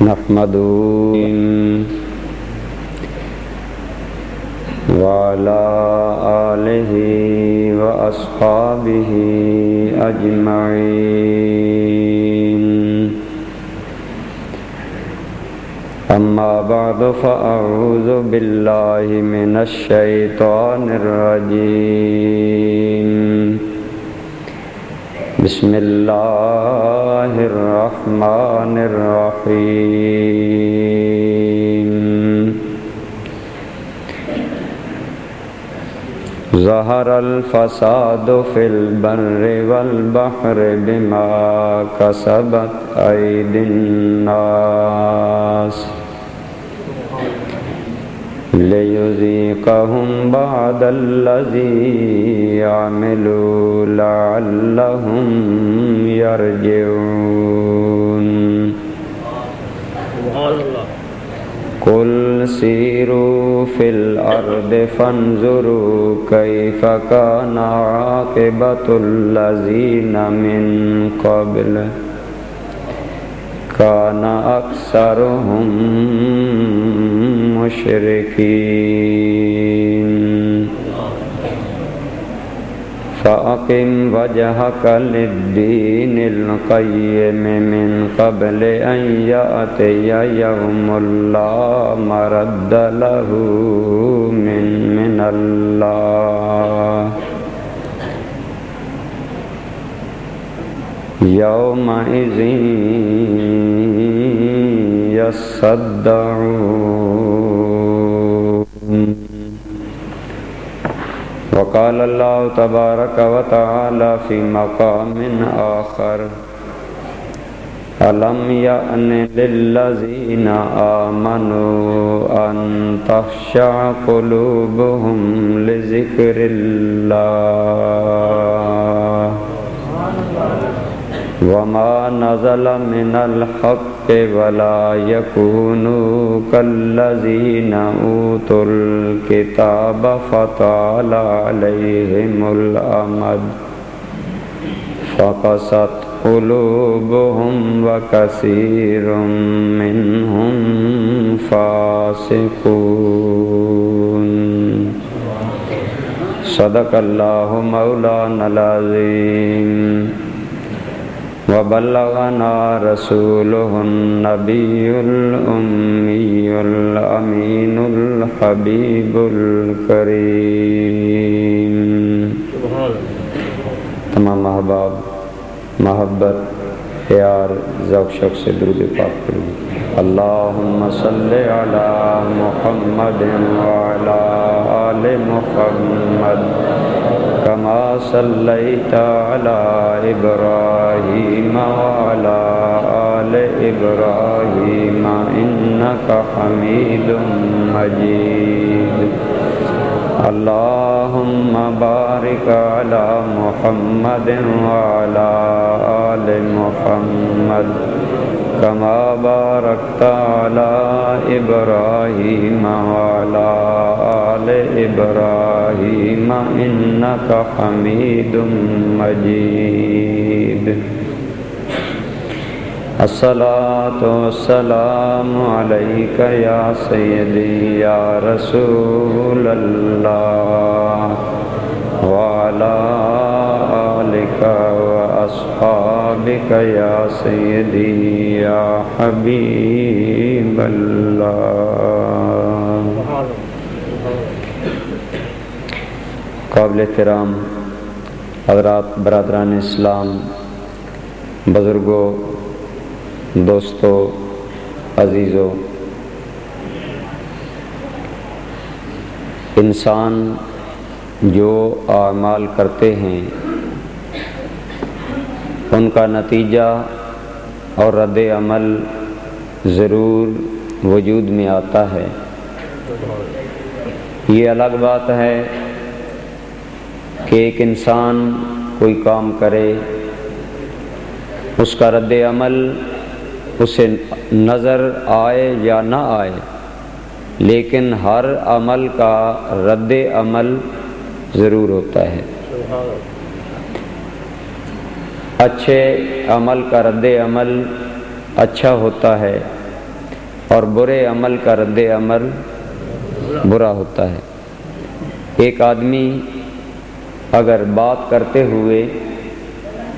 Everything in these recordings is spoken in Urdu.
نحمده وعلى آله وأصحابه أجمعين أما بعد فأعوذ بالله من الشيطان الرجيم بسم الله الرحمن الرحيم ظهر الفساد في البر والبحر بما كسبت أيدي الناس ليذيقهم بعد الذي عملوا لعلهم يرجعون قل سيروا في الأرض فانظروا كيف كان عاقبة الذين من قبل كان أكثرهم مشركين فأقم وجهك للدين القيم من قبل أن يأتي يوم لا مرد له من الله يومئذ يصدعون وقال الله تبارك وتعالى في مقام آخر ألم يأن للذين آمنوا أن تخشع قلوبهم لذكر الله وما نزل من الحق ولا يكونوا كالذين أوتوا الكتاب فطال عليهم الأمد فقست قلوبهم وكثير منهم فاسقون صدق الله مولانا العظيم وبلغنا رسوله النبي الأمي الأمين الحبيب الكريم تمام احباب محبت پیار ذوق شوق سے درود پاک پڑھیں اللہم صلی علی محمد وعلی آل محمد كما صليت على إبراهيم وعلى آل إبراهيم إنك حميد مجيد اللهم بارك على محمد وعلى آل محمد كما باركت على إبراهيم وعلى آل إبراهيم إنك حميد مجيد الصلاة والسلام عليك يا سيدي يا رسول الله وعلى آلك وأصحابك يا سيدي يا حبيب الله قابل احترام حضرات برادران اسلام بزرگوں دوستو عزیزو انسان جو اعمال کرتے ہیں ان کا نتیجہ اور رد عمل ضرور وجود میں آتا ہے۔ یہ الگ بات ہے کہ ایک انسان کوئی کام کرے، اس کا رد عمل اسے نظر آئے یا نہ آئے، لیکن ہر عمل کا رد عمل ضرور ہوتا ہے۔ اچھے عمل کا رد عمل اچھا ہوتا ہے، اور برے عمل کا رد عمل برا ہوتا ہے۔ ایک آدمی اگر بات کرتے ہوئے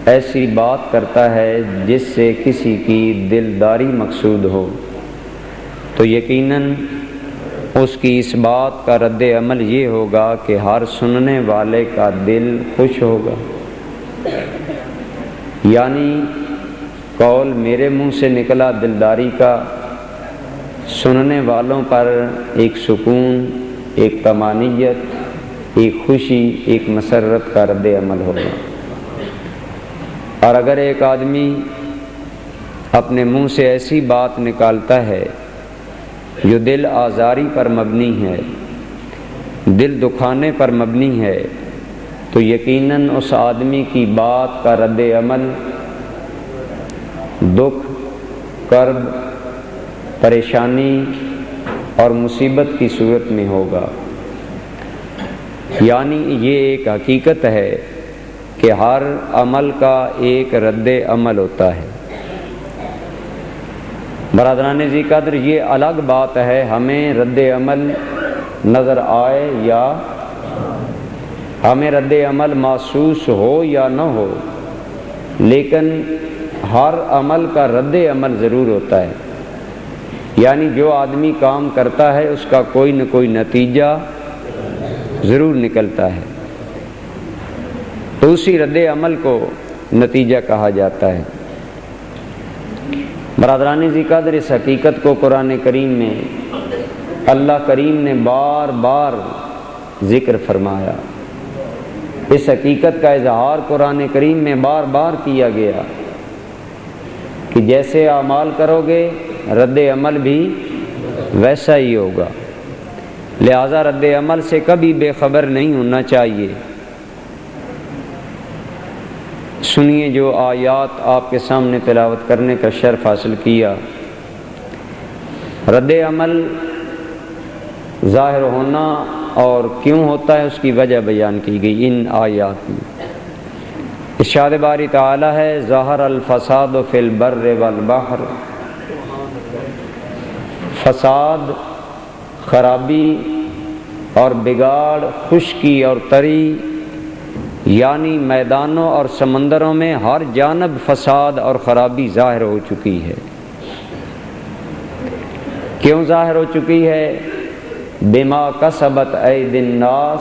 ایسی بات کرتا ہے جس سے کسی کی دلداری مقصود ہو تو یقیناً اس کی اس بات کا رد عمل یہ ہوگا کہ ہر سننے والے کا دل خوش ہوگا۔ یعنی قول میرے منہ سے نکلا دلداری کا، سننے والوں پر ایک سکون، ایک طمانینت، ایک خوشی، ایک مسرت کا رد عمل ہوگا۔ اور اگر ایک آدمی اپنے منہ سے ایسی بات نکالتا ہے جو دل آزاری پر مبنی ہے، دل دکھانے پر مبنی ہے، تو یقیناً اس آدمی کی بات کا رد عمل دکھ، کرب، پریشانی اور مصیبت کی صورت میں ہوگا۔ یعنی یہ ایک حقیقت ہے کہ ہر عمل کا ایک رد عمل ہوتا ہے۔ برادران ذی قدر، یہ الگ بات ہے ہمیں رد عمل نظر آئے یا ہمیں رد عمل محسوس ہو یا نہ ہو، لیکن ہر عمل کا رد عمل ضرور ہوتا ہے۔ یعنی جو آدمی کام کرتا ہے اس کا کوئی نہ کوئی نتیجہ ضرور نکلتا ہے، تو اسی رد عمل کو نتیجہ کہا جاتا ہے۔ برادران ذی قدر، اس حقیقت کو قرآن کریم میں اللہ کریم نے بار بار ذکر فرمایا۔ اس حقیقت کا اظہار قرآن کریم میں بار بار کیا گیا کہ جیسے اعمال کرو گے رد عمل بھی ویسا ہی ہوگا، لہذا رد عمل سے کبھی بے خبر نہیں ہونا چاہیے۔ سنیے جو آیات آپ کے سامنے تلاوت کرنے کا شرف حاصل کیا۔ رد عمل ظاہر ہونا اور کیوں ہوتا ہے اس کی وجہ بیان کی گئی ان آیات میں۔ ارشاد باری تعالی ہے، ظہر الفساد فی البر والبحر، فساد، خرابی اور بگاڑ، خشکی اور تری، یعنی میدانوں اور سمندروں میں ہر جانب فساد اور خرابی ظاہر ہو چکی ہے۔ کیوں ظاہر ہو چکی ہے؟ بما کسبت ایدی الناس،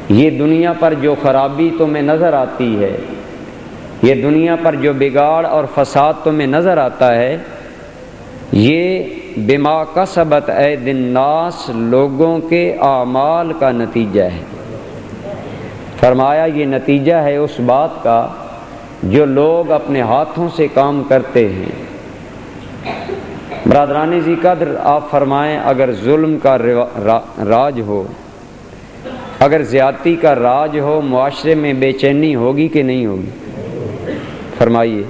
یہ دنیا پر جو خرابی تمہیں نظر آتی ہے، یہ دنیا پر جو بگاڑ اور فساد تمہیں نظر آتا ہے، یہ بما کسبت ایدی الناس لوگوں کے اعمال کا نتیجہ ہے۔ فرمایا یہ نتیجہ ہے اس بات کا جو لوگ اپنے ہاتھوں سے کام کرتے ہیں۔ برادران ذی قدر، آپ فرمائیں اگر ظلم کا راج ہو، اگر زیادتی کا راج ہو، معاشرے میں بے چینی ہوگی کہ نہیں ہوگی؟ فرمائیے۔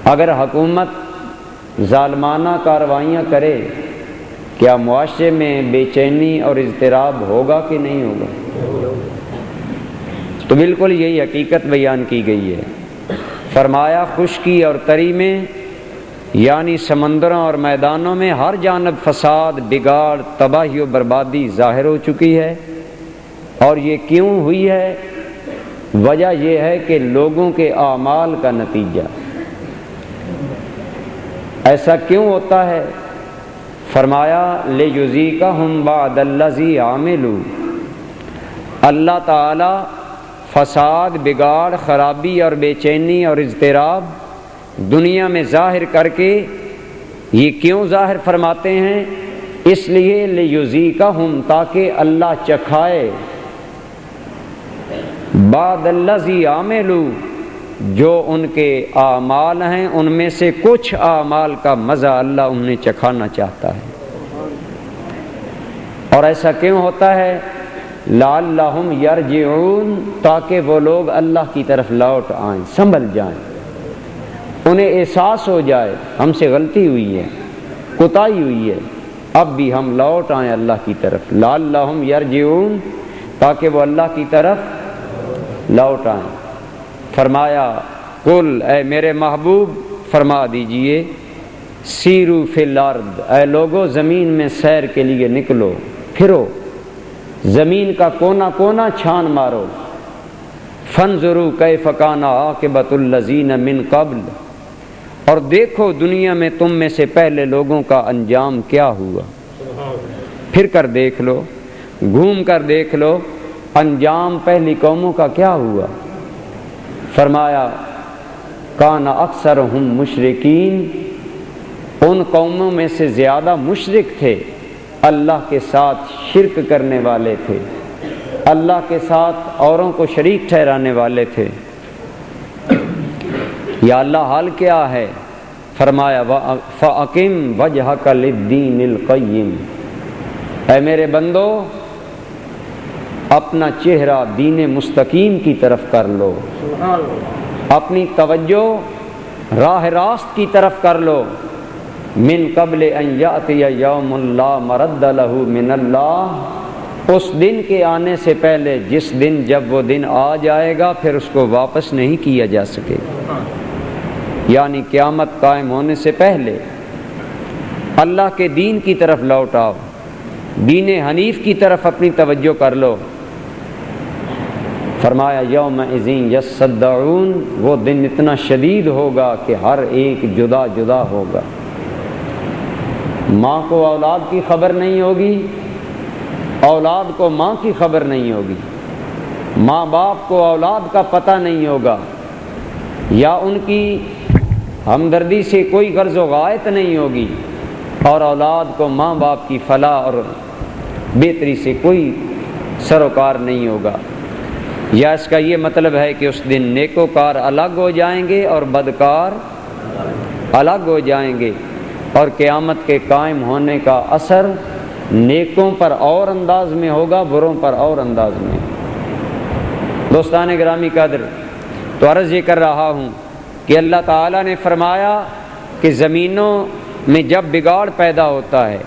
اگر حکومت ظالمانہ کارروائیاں کرے، کیا معاشرے میں بے چینی اور اضطراب ہوگا کہ نہیں ہوگا؟ تو بالکل یہی حقیقت بیان کی گئی ہے۔ فرمایا خشکی اور تری میں، یعنی سمندروں اور میدانوں میں ہر جانب فساد، بگاڑ، تباہی و بربادی ظاہر ہو چکی ہے۔ اور یہ کیوں ہوئی ہے؟ وجہ یہ ہے کہ لوگوں کے اعمال کا نتیجہ۔ ایسا کیوں ہوتا ہے؟ فرمایا لِیُذِیقَہُم بَعْضَ الَّذِی عَمِلُوا، اللہ تعالی فساد، بگاڑ، خرابی اور بے چینی اور اضطراب دنیا میں ظاہر کر کے یہ کیوں ظاہر فرماتے ہیں؟ اس لیے لِیُذِیقَہُم، تاکہ اللہ چکھائے، بَعْضَ الَّذِی عَمِلُوا، جو ان کے اعمال ہیں ان میں سے کچھ اعمال کا مزہ اللہ انہیں چکھانا چاہتا ہے۔ اور ایسا کیوں ہوتا ہے؟ لعلہم یرجعون، تاکہ وہ لوگ اللہ کی طرف لوٹ آئیں، سنبھل جائیں، انہیں احساس ہو جائے ہم سے غلطی ہوئی ہے، کوتاہی ہوئی ہے، اب بھی ہم لوٹ آئیں اللہ کی طرف۔ لعلہم یرجعون، تاکہ وہ اللہ کی طرف لوٹ آئیں۔ فرمایا قل، اے میرے محبوب فرما دیجئے، سیرو فی الارض، اے لوگو زمین میں سیر کے لیے نکلو، پھرو، زمین کا کونا کونا چھان مارو، فانظروا کیف کان عاقبۃ الذین من قبل، اور دیکھو دنیا میں تم میں سے پہلے لوگوں کا انجام کیا ہوا، پھر کر دیکھ لو، گھوم کر دیکھ لو انجام پہلی قوموں کا کیا ہوا۔ فرمایا کان اکثرہم مشرکین، ان قوموں میں سے زیادہ مشرک تھے، اللہ کے ساتھ شرک کرنے والے تھے، اللہ کے ساتھ اوروں کو شریک ٹھہرانے والے تھے۔ یا اللہ حال کیا ہے؟ فرمایا فَأَقِمْ وَجْهَكَ لِلدِّينِ الْقَيِّمِ، اے میرے بندو اپنا چہرہ دین مستقیم کی طرف کر لو، اپنی توجہ راہ راست کی طرف کر لو، من قبل ان یاتی یوم لا مرد لہ من اللہ، اس دن کے آنے سے پہلے جس دن جب وہ دن آ جائے گا پھر اس کو واپس نہیں کیا جا سکے گا، یعنی قیامت قائم ہونے سے پہلے اللہ کے دین کی طرف لوٹ آؤ، دین حنیف کی طرف اپنی توجہ کر لو۔ فرمایا یومئذ یصدعون، وہ دن اتنا شدید ہوگا کہ ہر ایک جدا جدا ہوگا، ماں کو اولاد کی خبر نہیں ہوگی، اولاد کو ماں کی خبر نہیں ہوگی، ماں باپ کو اولاد کا پتہ نہیں ہوگا، یا ان کی ہمدردی سے کوئی غرض و غایت نہیں ہوگی، اور اولاد کو ماں باپ کی فلاح اور بہتری سے کوئی سروکار نہیں ہوگا۔ یا اس کا یہ مطلب ہے کہ اس دن نیکوکار الگ ہو جائیں گے اور بدکار الگ ہو جائیں گے، اور قیامت کے قائم ہونے کا اثر نیکوں پر اور انداز میں ہوگا، بروں پر اور انداز میں۔ دوستان گرامی قدر، تو عرض یہ کر رہا ہوں کہ اللہ تعالیٰ نے فرمایا کہ زمینوں میں جب بگاڑ پیدا ہوتا ہے،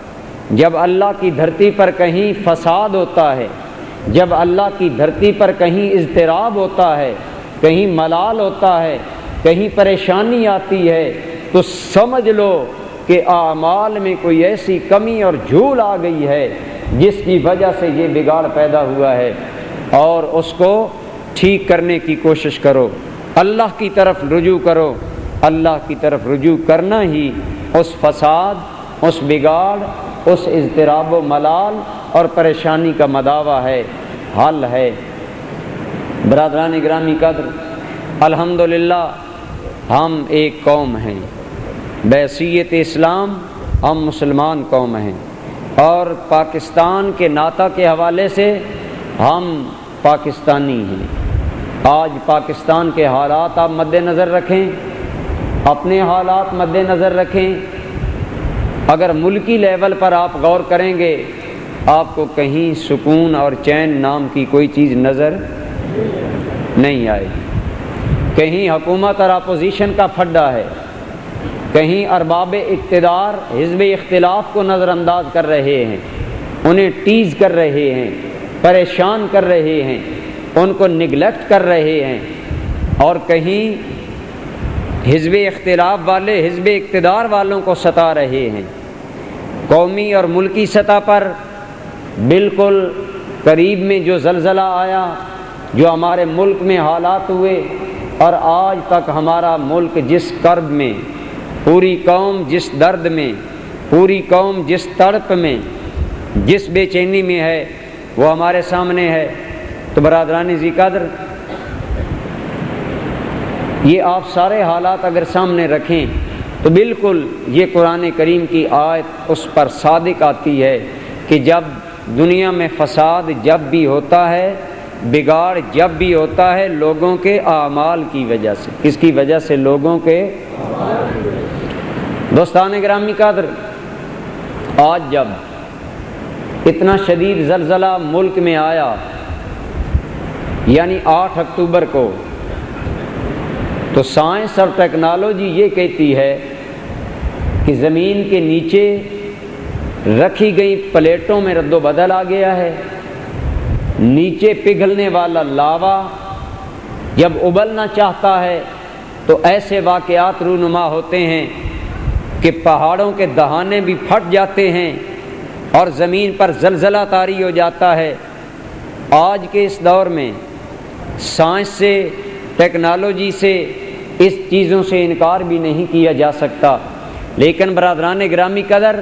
جب اللہ کی دھرتی پر کہیں فساد ہوتا ہے، جب اللہ کی دھرتی پر کہیں اضطراب ہوتا ہے، کہیں ملال ہوتا ہے، کہیں پریشانی آتی ہے، تو سمجھ لو کہ اعمال میں کوئی ایسی کمی اور جھول آ گئی ہے جس کی وجہ سے یہ بگاڑ پیدا ہوا ہے، اور اس کو ٹھیک کرنے کی کوشش کرو، اللہ کی طرف رجوع کرو۔ اللہ کی طرف رجوع کرنا ہی اس فساد، اس بگاڑ، اس اضطراب و ملال اور پریشانی کا مداوع ہے، حل ہے۔ برادران گرامی قدر، الحمدللہ ہم ایک قوم ہیں، بحیثیت اسلام ہم مسلمان قوم ہیں، اور پاکستان کے ناطہ کے حوالے سے ہم پاکستانی ہیں۔ آج پاکستان کے حالات آپ مد نظر رکھیں، اپنے حالات مد نظر رکھیں، اگر ملکی لیول پر آپ غور کریں گے آپ کو کہیں سکون اور چین نام کی کوئی چیز نظر نہیں آئے گی، کہیں حکومت اور اپوزیشن کا پھڈا ہے، کہیں ارباب اقتدار حزب اختلاف کو نظر انداز کر رہے ہیں، انہیں ٹیز کر رہے ہیں، پریشان کر رہے ہیں، ان کو نگلیکٹ کر رہے ہیں، اور کہیں حزب اختلاف والے حزب اقتدار والوں کو ستا رہے ہیں۔ قومی اور ملکی سطح پر بالکل قریب میں جو زلزلہ آیا، جو ہمارے ملک میں حالات ہوئے، اور آج تک ہمارا ملک جس کرب میں، پوری قوم جس درد میں، پوری قوم جس تڑپ میں، جس بے چینی میں ہے، وہ ہمارے سامنے ہے۔ تو برادران ذی قدر، یہ آپ سارے حالات اگر سامنے رکھیں تو بالکل یہ قرآن کریم کی آیت اس پر صادق آتی ہے کہ جب دنیا میں فساد جب بھی ہوتا ہے، بگاڑ جب بھی ہوتا ہے، لوگوں کے اعمال کی وجہ سے۔ کس کی وجہ سے؟ لوگوں کے۔ دوستان گرامی قدر، آج جب اتنا شدید زلزلہ ملک میں آیا، یعنی 8 اکتوبر کو، تو سائنس اور ٹیکنالوجی یہ کہتی ہے کہ زمین کے نیچے رکھی گئی پلیٹوں میں رد و بدل آ گیا ہے، نیچے پگھلنے والا لاوا جب ابلنا چاہتا ہے تو ایسے واقعات رونما ہوتے ہیں کہ پہاڑوں کے دہانے بھی پھٹ جاتے ہیں اور زمین پر زلزلہ طاری ہو جاتا ہے۔ آج کے اس دور میں سائنس سے، ٹیکنالوجی سے اس چیزوں سے انکار بھی نہیں کیا جا سکتا، لیکن برادران گرامی قدر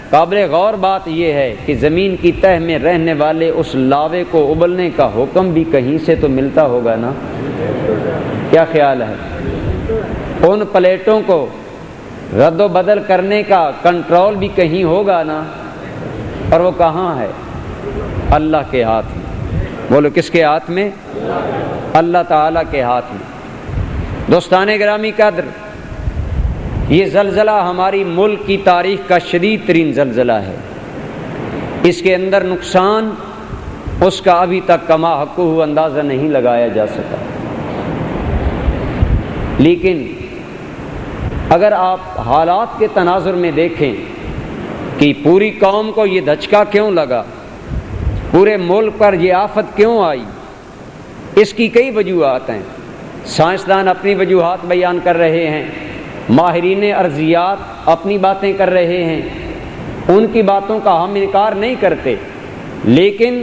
قابل غور بات یہ ہے کہ زمین کی تہ میں رہنے والے اس لاوے کو ابلنے کا حکم بھی کہیں سے تو ملتا ہوگا نا؟ کیا خیال ہے؟ ان پلیٹوں کو رد و بدل کرنے کا کنٹرول بھی کہیں ہوگا نا؟ اور وہ کہاں ہے؟ اللہ کے ہاتھ میں۔ بولو کس کے ہاتھ میں؟ اللہ تعالیٰ کے ہاتھ میں۔ دوستان گرامی قدر، یہ زلزلہ ہماری ملک کی تاریخ کا شدید ترین زلزلہ ہے۔ اس کے اندر نقصان اس کا ابھی تک کما حقہ اندازہ نہیں لگایا جا سکا، لیکن اگر آپ حالات کے تناظر میں دیکھیں کہ پوری قوم کو یہ دھچکا کیوں لگا، پورے ملک پر یہ آفت کیوں آئی، اس کی کئی وجوہات ہیں۔ سائنسدان اپنی وجوہات بیان کر رہے ہیں، ماہرین ارضیات اپنی باتیں کر رہے ہیں، ان کی باتوں کا ہم انکار نہیں کرتے، لیکن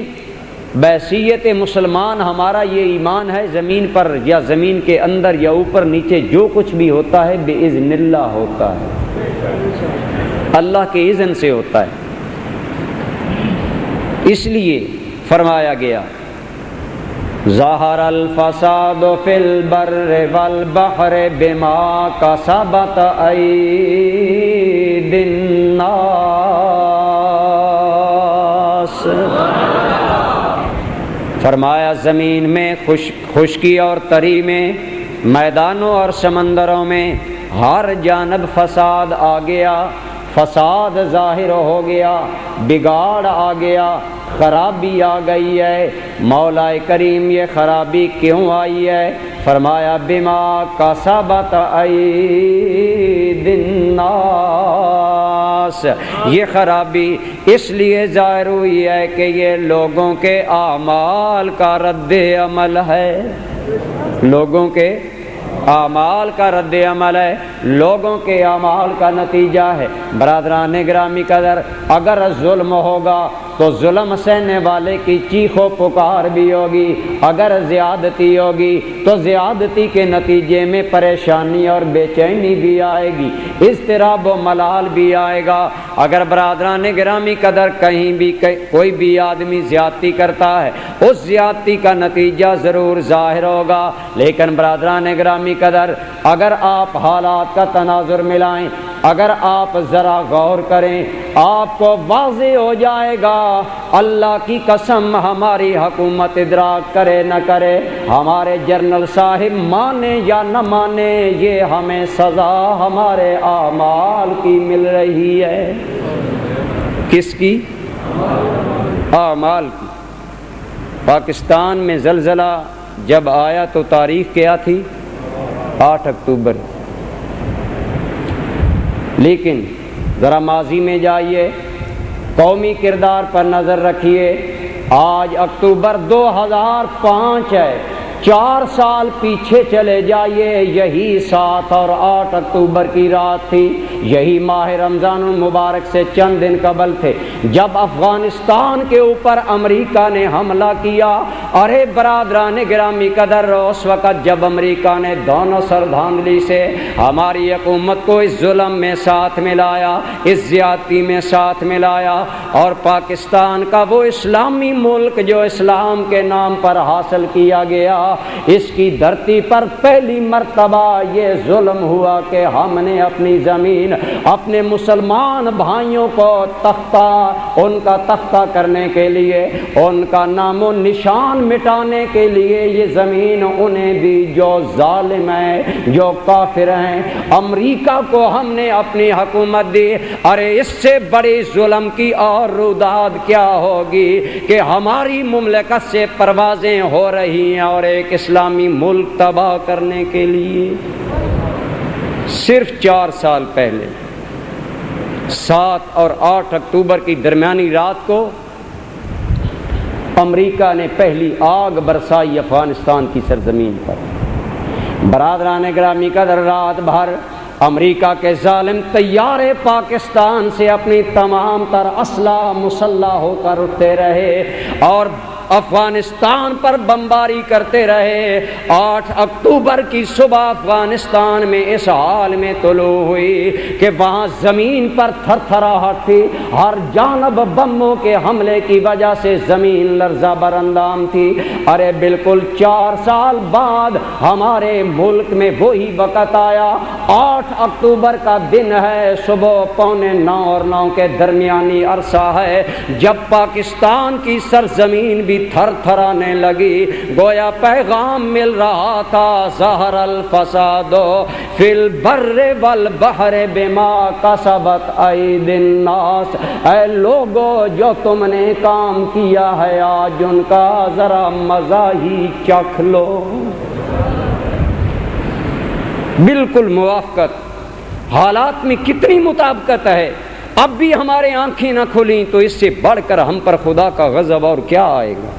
بحیثیت مسلمان ہمارا یہ ایمان ہے زمین پر یا زمین کے اندر یا اوپر نیچے جو کچھ بھی ہوتا ہے بِإِذْنِ اللہ ہوتا ہے، اللہ کے اذن سے ہوتا ہے۔ اس لیے فرمایا گیا ظاہر الفساد فی البر والبحر بما کسبت ایدی الناس۔ فرمایا زمین میں خشکی اور تری میں، میدانوں اور سمندروں میں ہر جانب فساد آ گیا، فساد ظاہر ہو گیا، بگاڑ آ گیا، خرابی آ گئی ہے۔ مولا کریم یہ خرابی کیوں آئی ہے؟ فرمایا بما کسبت ایدی الناس، یہ خرابی اس لیے ظاہر ہوئی ہے کہ یہ لوگوں کے اعمال کا رد عمل ہے، لوگوں کے اعمال کا رد عمل ہے، لوگوں کے اعمال کا نتیجہ ہے۔ برادران گرامی قدر، اگر ظلم ہوگا تو ظلم سہنے والے کی چیخ و پکار بھی ہوگی، اگر زیادتی ہوگی تو زیادتی کے نتیجے میں پریشانی اور بے چینی بھی آئے گی، اضطراب و ملال بھی آئے گا۔ اگر برادران گرامی قدر کہیں بھی کوئی بھی آدمی زیادتی کرتا ہے، اس زیادتی کا نتیجہ ضرور ظاہر ہوگا، لیکن برادران گرامی قدر اگر آپ حالات کا تناظر ملائیں، اگر آپ ذرا غور کریں، آپ کو واضح ہو جائے گا، اللہ کی قسم ہماری حکومت ادراک کرے نہ کرے، ہمارے جنرل صاحب مانے یا نہ مانے، یہ ہمیں سزا ہمارے اعمال کی مل رہی ہے۔ کس کی؟ اعمال کی۔ پاکستان میں زلزلہ جب آیا تو تاریخ کیا تھی؟ 8 اکتوبر۔ لیکن ذرا ماضی میں جائیے، قومی کردار پر نظر رکھیے، آج اکتوبر 2005 ہے، 4 سال پیچھے چلے جائیے، یہی 7 اور 8 اکتوبر کی رات تھی، یہی ماہ رمضان المبارک سے چند دن قبل تھے جب افغانستان کے اوپر امریکہ نے حملہ کیا۔ ارے برادران گرامی قدر، اس وقت جب امریکہ نے دونوں سر دھاندلی سے ہماری حکومت کو اس ظلم میں ساتھ ملایا، اس زیادتی میں ساتھ ملایا، اور پاکستان کا وہ اسلامی ملک جو اسلام کے نام پر حاصل کیا گیا، اس کی دھرتی پر پہلی مرتبہ یہ ظلم ہوا کہ ہم نے اپنی زمین، اپنے مسلمان بھائیوں کو ان کا تختہ کرنے کے لیے، ان کا نام و نشان مٹانے کے لیے، یہ زمین انہیں بھی جو ظالم ہیں، جو کافر ہیں، امریکہ کو ہم نے اپنی حکومت دی۔ ارے اس سے بڑی ظلم کی اور روداد کیا ہوگی کہ ہماری مملکت سے پروازیں ہو رہی ہیں اور ایک اسلامی ملک تباہ کرنے کے لیے۔ صرف 4 سال پہلے 7 اور 8 اکتوبر کی درمیانی رات کو امریکہ نے پہلی آگ برسائی افغانستان کی سرزمین پر۔ برادران گرامی قدر، رات بھر امریکہ کے ظالم طیارے پاکستان سے اپنی تمام تر اسلحہ مسلح ہو کر اٹھتے رہے اور افغانستان پر بمباری کرتے رہے۔ 8 اکتوبر کی صبح افغانستان میں اس حال میں طلوع ہوئی کہ وہاں زمین پر تھر تھراہٹ تھی، ہر جانب بموں کے حملے کی وجہ سے زمین لرزہ براندام تھی۔ ارے بالکل 4 سال بعد ہمارے ملک میں وہی وقت آیا۔ 8 اکتوبر کا دن ہے، صبح 8:45 اور 9 کے درمیانی عرصہ ہے، جب پاکستان کی سرزمین بھی تھر تھرانے لگی، گویا پیغام مل رہا تھا، ظہر الفساد فی البر والبحر بما کسبت ایدی الناس۔ اے لوگو، جو تم نے کام کیا ہے آج ان کا ذرا مزہ ہی چکھ لو۔ بالکل موافقت، حالات میں کتنی مطابقت ہے۔ اب بھی ہمارے آنکھیں نہ کھلیں تو اس سے بڑھ کر ہم پر خدا کا غضب اور کیا آئے گا۔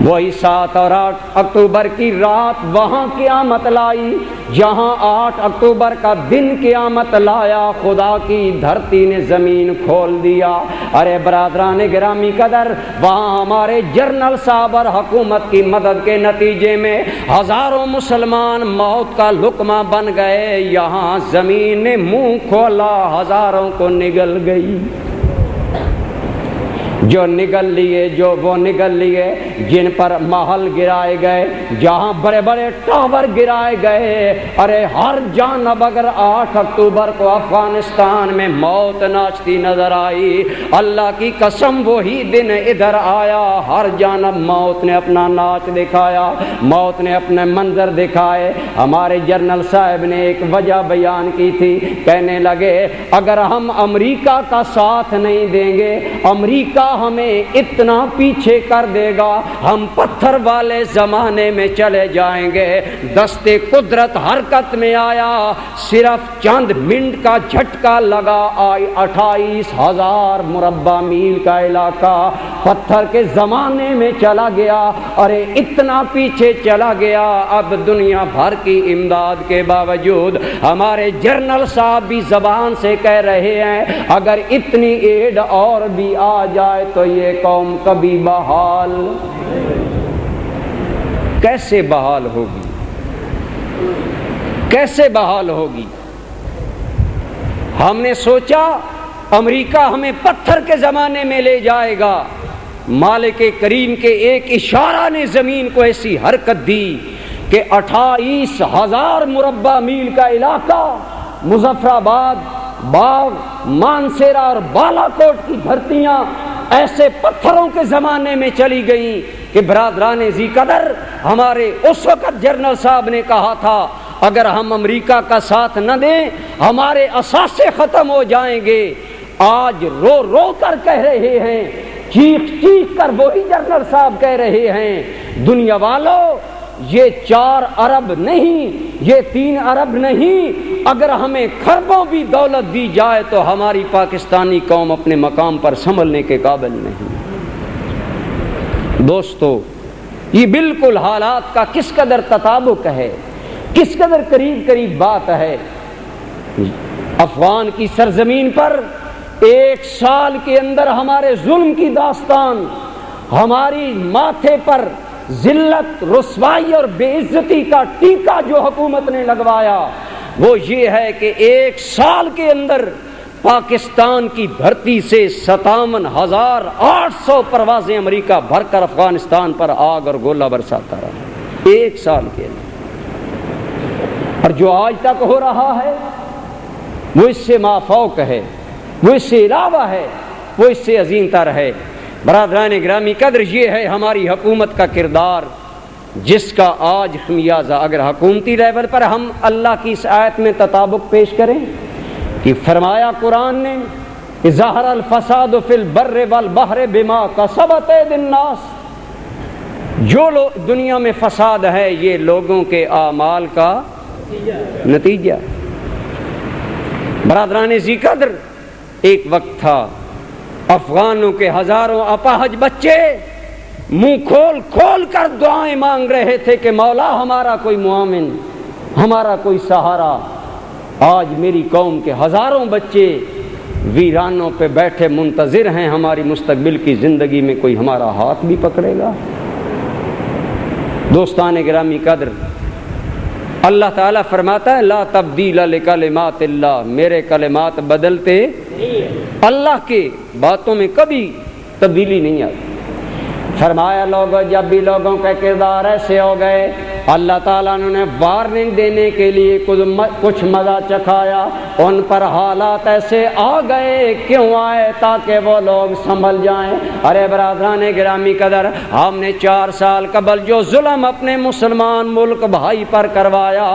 وہی 7 اور 8 اکتوبر کی رات وہاں قیامت لائی جہاں 8 اکتوبر کا دن قیامت لایا۔ خدا کی دھرتی نے زمین کھول دیا۔ ارے برادران گرامی قدر، وہاں ہمارے جنرل صاحب اور حکومت کی مدد کے نتیجے میں ہزاروں مسلمان موت کا لقمہ بن گئے۔ یہاں زمین نے منہ کھولا، ہزاروں کو نگل گئی۔ جو نگل لیے، جو وہ نگل لیے جن پر محل گرائے گئے، جہاں بڑے بڑے ٹاور گرائے گئے۔ ارے ہر جانب اگر 8 اکتوبر کو افغانستان میں موت ناچتی نظر آئی، اللہ کی قسم وہی دن ادھر آیا، ہر جانب موت نے اپنا ناچ دکھایا، موت نے اپنے منظر دکھائے۔ ہمارے جنرل صاحب نے ایک وجہ بیان کی تھی، کہنے لگے اگر ہم امریکہ کا ساتھ نہیں دیں گے، امریکہ ہمیں اتنا پیچھے کر دے گا، ہم پتھر والے زمانے میں چلے جائیں گے۔ دستے قدرت حرکت میں آیا، صرف چند منٹ کا جھٹکا لگا، 28,000 مربع میل کا علاقہ پتھر کے زمانے میں چلا گیا۔ ارے اتنا پیچھے چلا گیا، اب دنیا بھر کی امداد کے باوجود ہمارے جنرل صاحب بھی زبان سے کہہ رہے ہیں اگر اتنی ایڈ اور بھی آ جائے تو یہ قوم کبھی بحال کیسے بحال ہوگی، کیسے بحال ہوگی۔ ہم نے سوچا امریکہ ہمیں پتھر کے زمانے میں لے جائے گا، مالک کریم کے ایک اشارہ نے زمین کو ایسی حرکت دی کہ 28,000 مربع میل کا علاقہ، مظفر آباد، باغ، مانسیرا اور بالا کوٹ کی دھرتیاں ایسے پتھروں کے زمانے میں چلی گئیں کہ برادران ذی قدر، ہمارے اس وقت جنرل صاحب نے کہا تھا اگر ہم امریکہ کا ساتھ نہ دیں ہمارے اثاثے ختم ہو جائیں گے۔ آج رو رو کر کہہ رہے ہیں، چیخ چیخ کر وہی جنرل صاحب کہہ رہے ہیں دنیا والوں، یہ 4 ارب نہیں، یہ 3 ارب نہیں، اگر ہمیں خربوں بھی دولت دی جائے تو ہماری پاکستانی قوم اپنے مقام پر سنبھلنے کے قابل نہیں۔ دوستو، یہ بالکل حالات کا کس قدر تطابق ہے، کس قدر قریب قریب بات ہے۔ افغان کی سرزمین پر 1 سال کے اندر ہمارے ظلم کی داستان، ہماری ماتھے پر ذلت، رسوائی اور بے عزتی کا ٹیکا جو حکومت نے لگوایا وہ یہ ہے کہ 1 سال کے اندر پاکستان کی دھرتی سے 57,800 پروازیں امریکہ بھر کر افغانستان پر آگ اور گولہ برساتا رہا 1 سال کے اندر، اور جو آج تک ہو رہا ہے وہ اس سے مافوق ہے، وہ اس سے علاوہ ہے، وہ اس سے عظیم تر ہے۔ برادران گرامی قدر، یہ ہے ہماری حکومت کا کردار جس کا آج خمیازہ اگر حکومتی لیول پر ہم اللہ کی اس آیت میں تطابق پیش کریں کہ فرمایا قرآن نے کہ ظہر الفساد فی البر والبحر بما کسبت ایدی الناس، جو دنیا میں فساد ہے یہ لوگوں کے اعمال کا نتیجہ۔ برادران ذی قدر، ایک وقت تھا افغانوں کے ہزاروں اپاہج بچے منہ کھول کھول کر دعائیں مانگ رہے تھے کہ مولا ہمارا کوئی معاون، ہمارا کوئی سہارا، آج میری قوم کے ہزاروں بچے ویرانوں پہ بیٹھے منتظر ہیں ہماری مستقبل کی زندگی میں کوئی ہمارا ہاتھ بھی پکڑے گا۔ دوستان گرامی قدر، اللہ تعالیٰ فرماتا ہے لا تبدیل لکلمات اللہ، میرے کلمات بدلتے اللہ کے باتوں میں کبھی تبدیلی نہیں آتی۔ فرمایا لوگوں جب بھی لوگوں کے کردار ایسے ہو گئے، اللہ تعالیٰ نے وارننگ دینے کے لیے کچھ مزہ چکھایا، ان پر حالات ایسے آ گئے، کیوں آئے؟ تاکہ وہ لوگ سنبھل جائیں۔ ارے برادران گرامی قدر، ہم نے 4 سال قبل جو ظلم اپنے مسلمان ملک بھائی پر کروایا،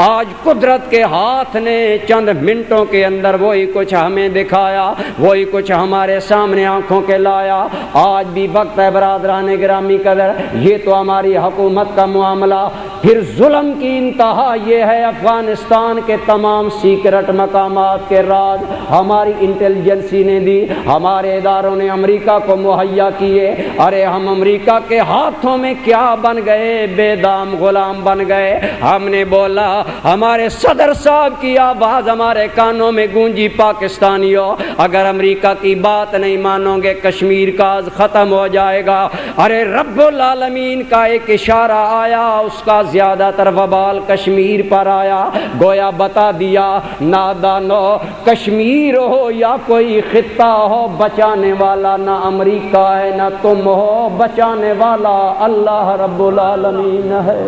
آج قدرت کے ہاتھ نے چند منٹوں کے اندر وہی کچھ ہمیں دکھایا، وہی کچھ ہمارے سامنے آنکھوں کے لایا۔ آج بھی وقت ہے برادران گرامی قدر، یہ تو ہماری حکومت کا معاملہ، پھر ظلم کی انتہا یہ ہے افغانستان کے تمام سیکرٹ مقامات کے راز ہماری انٹیلیجنسی نے دی، ہمارے اداروں نے امریکہ کو مہیا کیے۔ ارے ہم امریکہ کے ہاتھوں میں کیا بن گئے؟ بے دام غلام بن گئے۔ ہم نے بولا، ہمارے صدر صاحب کی آواز ہمارے کانوں میں گونجی، پاکستانیوں اگر امریکہ کی بات نہیں مانو گے کشمیر کا ختم ہو جائے گا۔ ارے رب العالمین کا ایک اشارہ آیا، اس کا زیادہ تر وبال کشمیر پر آیا، گویا بتا دیا نادانو، کشمیر ہو یا کوئی خطہ ہو، بچانے والا نہ امریکہ ہے نہ تم ہو، بچانے والا اللہ رب العالمین ہے۔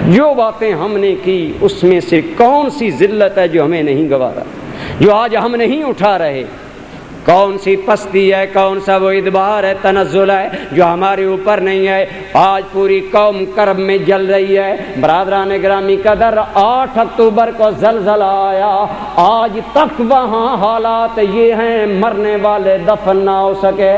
جو باتیں ہم نے کی اس میں سے کون سی ذلت ہے جو ہمیں نہیں گوارا، جو آج ہم نہیں اٹھا رہے؟ کون سی پستی ہے، کون سا وہ ادبار ہے، تنزل ہے جو ہمارے اوپر نہیں ہے؟ آج پوری قوم کرب میں جل رہی ہے۔ برادران گرامی قدر، 8 اکتوبر کو زلزلہ آیا، آج تک وہاں حالات یہ ہیں، مرنے والے دفن نہ ہو سکے،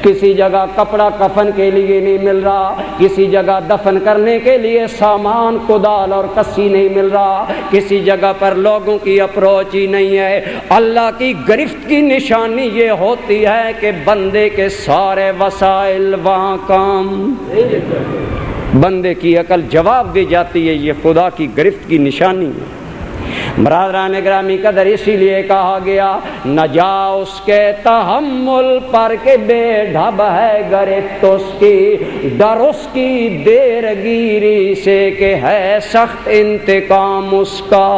کسی جگہ کپڑا کفن کے لیے نہیں مل رہا، کسی جگہ دفن کرنے کے لیے سامان کدال اور کسی نہیں مل رہا، کسی جگہ پر لوگوں کی اپروچ ہی نہیں ہے۔ اللہ کی گرفت کی نشانی یہ ہوتی ہے کہ بندے کے سارے وسائل وہاں کام، بندے کی عقل جواب دے جاتی ہے، یہ خدا کی گرفت کی نشانی ہے۔ برادران گرامی قدر، اسی لیے کہا گیا نہ جا اس کے تحمل پر کہ بے ڈھب ہے گرفت اس کی، ڈر اس کی دیر گیری سے کہ ہے سخت انتقام اس کا۔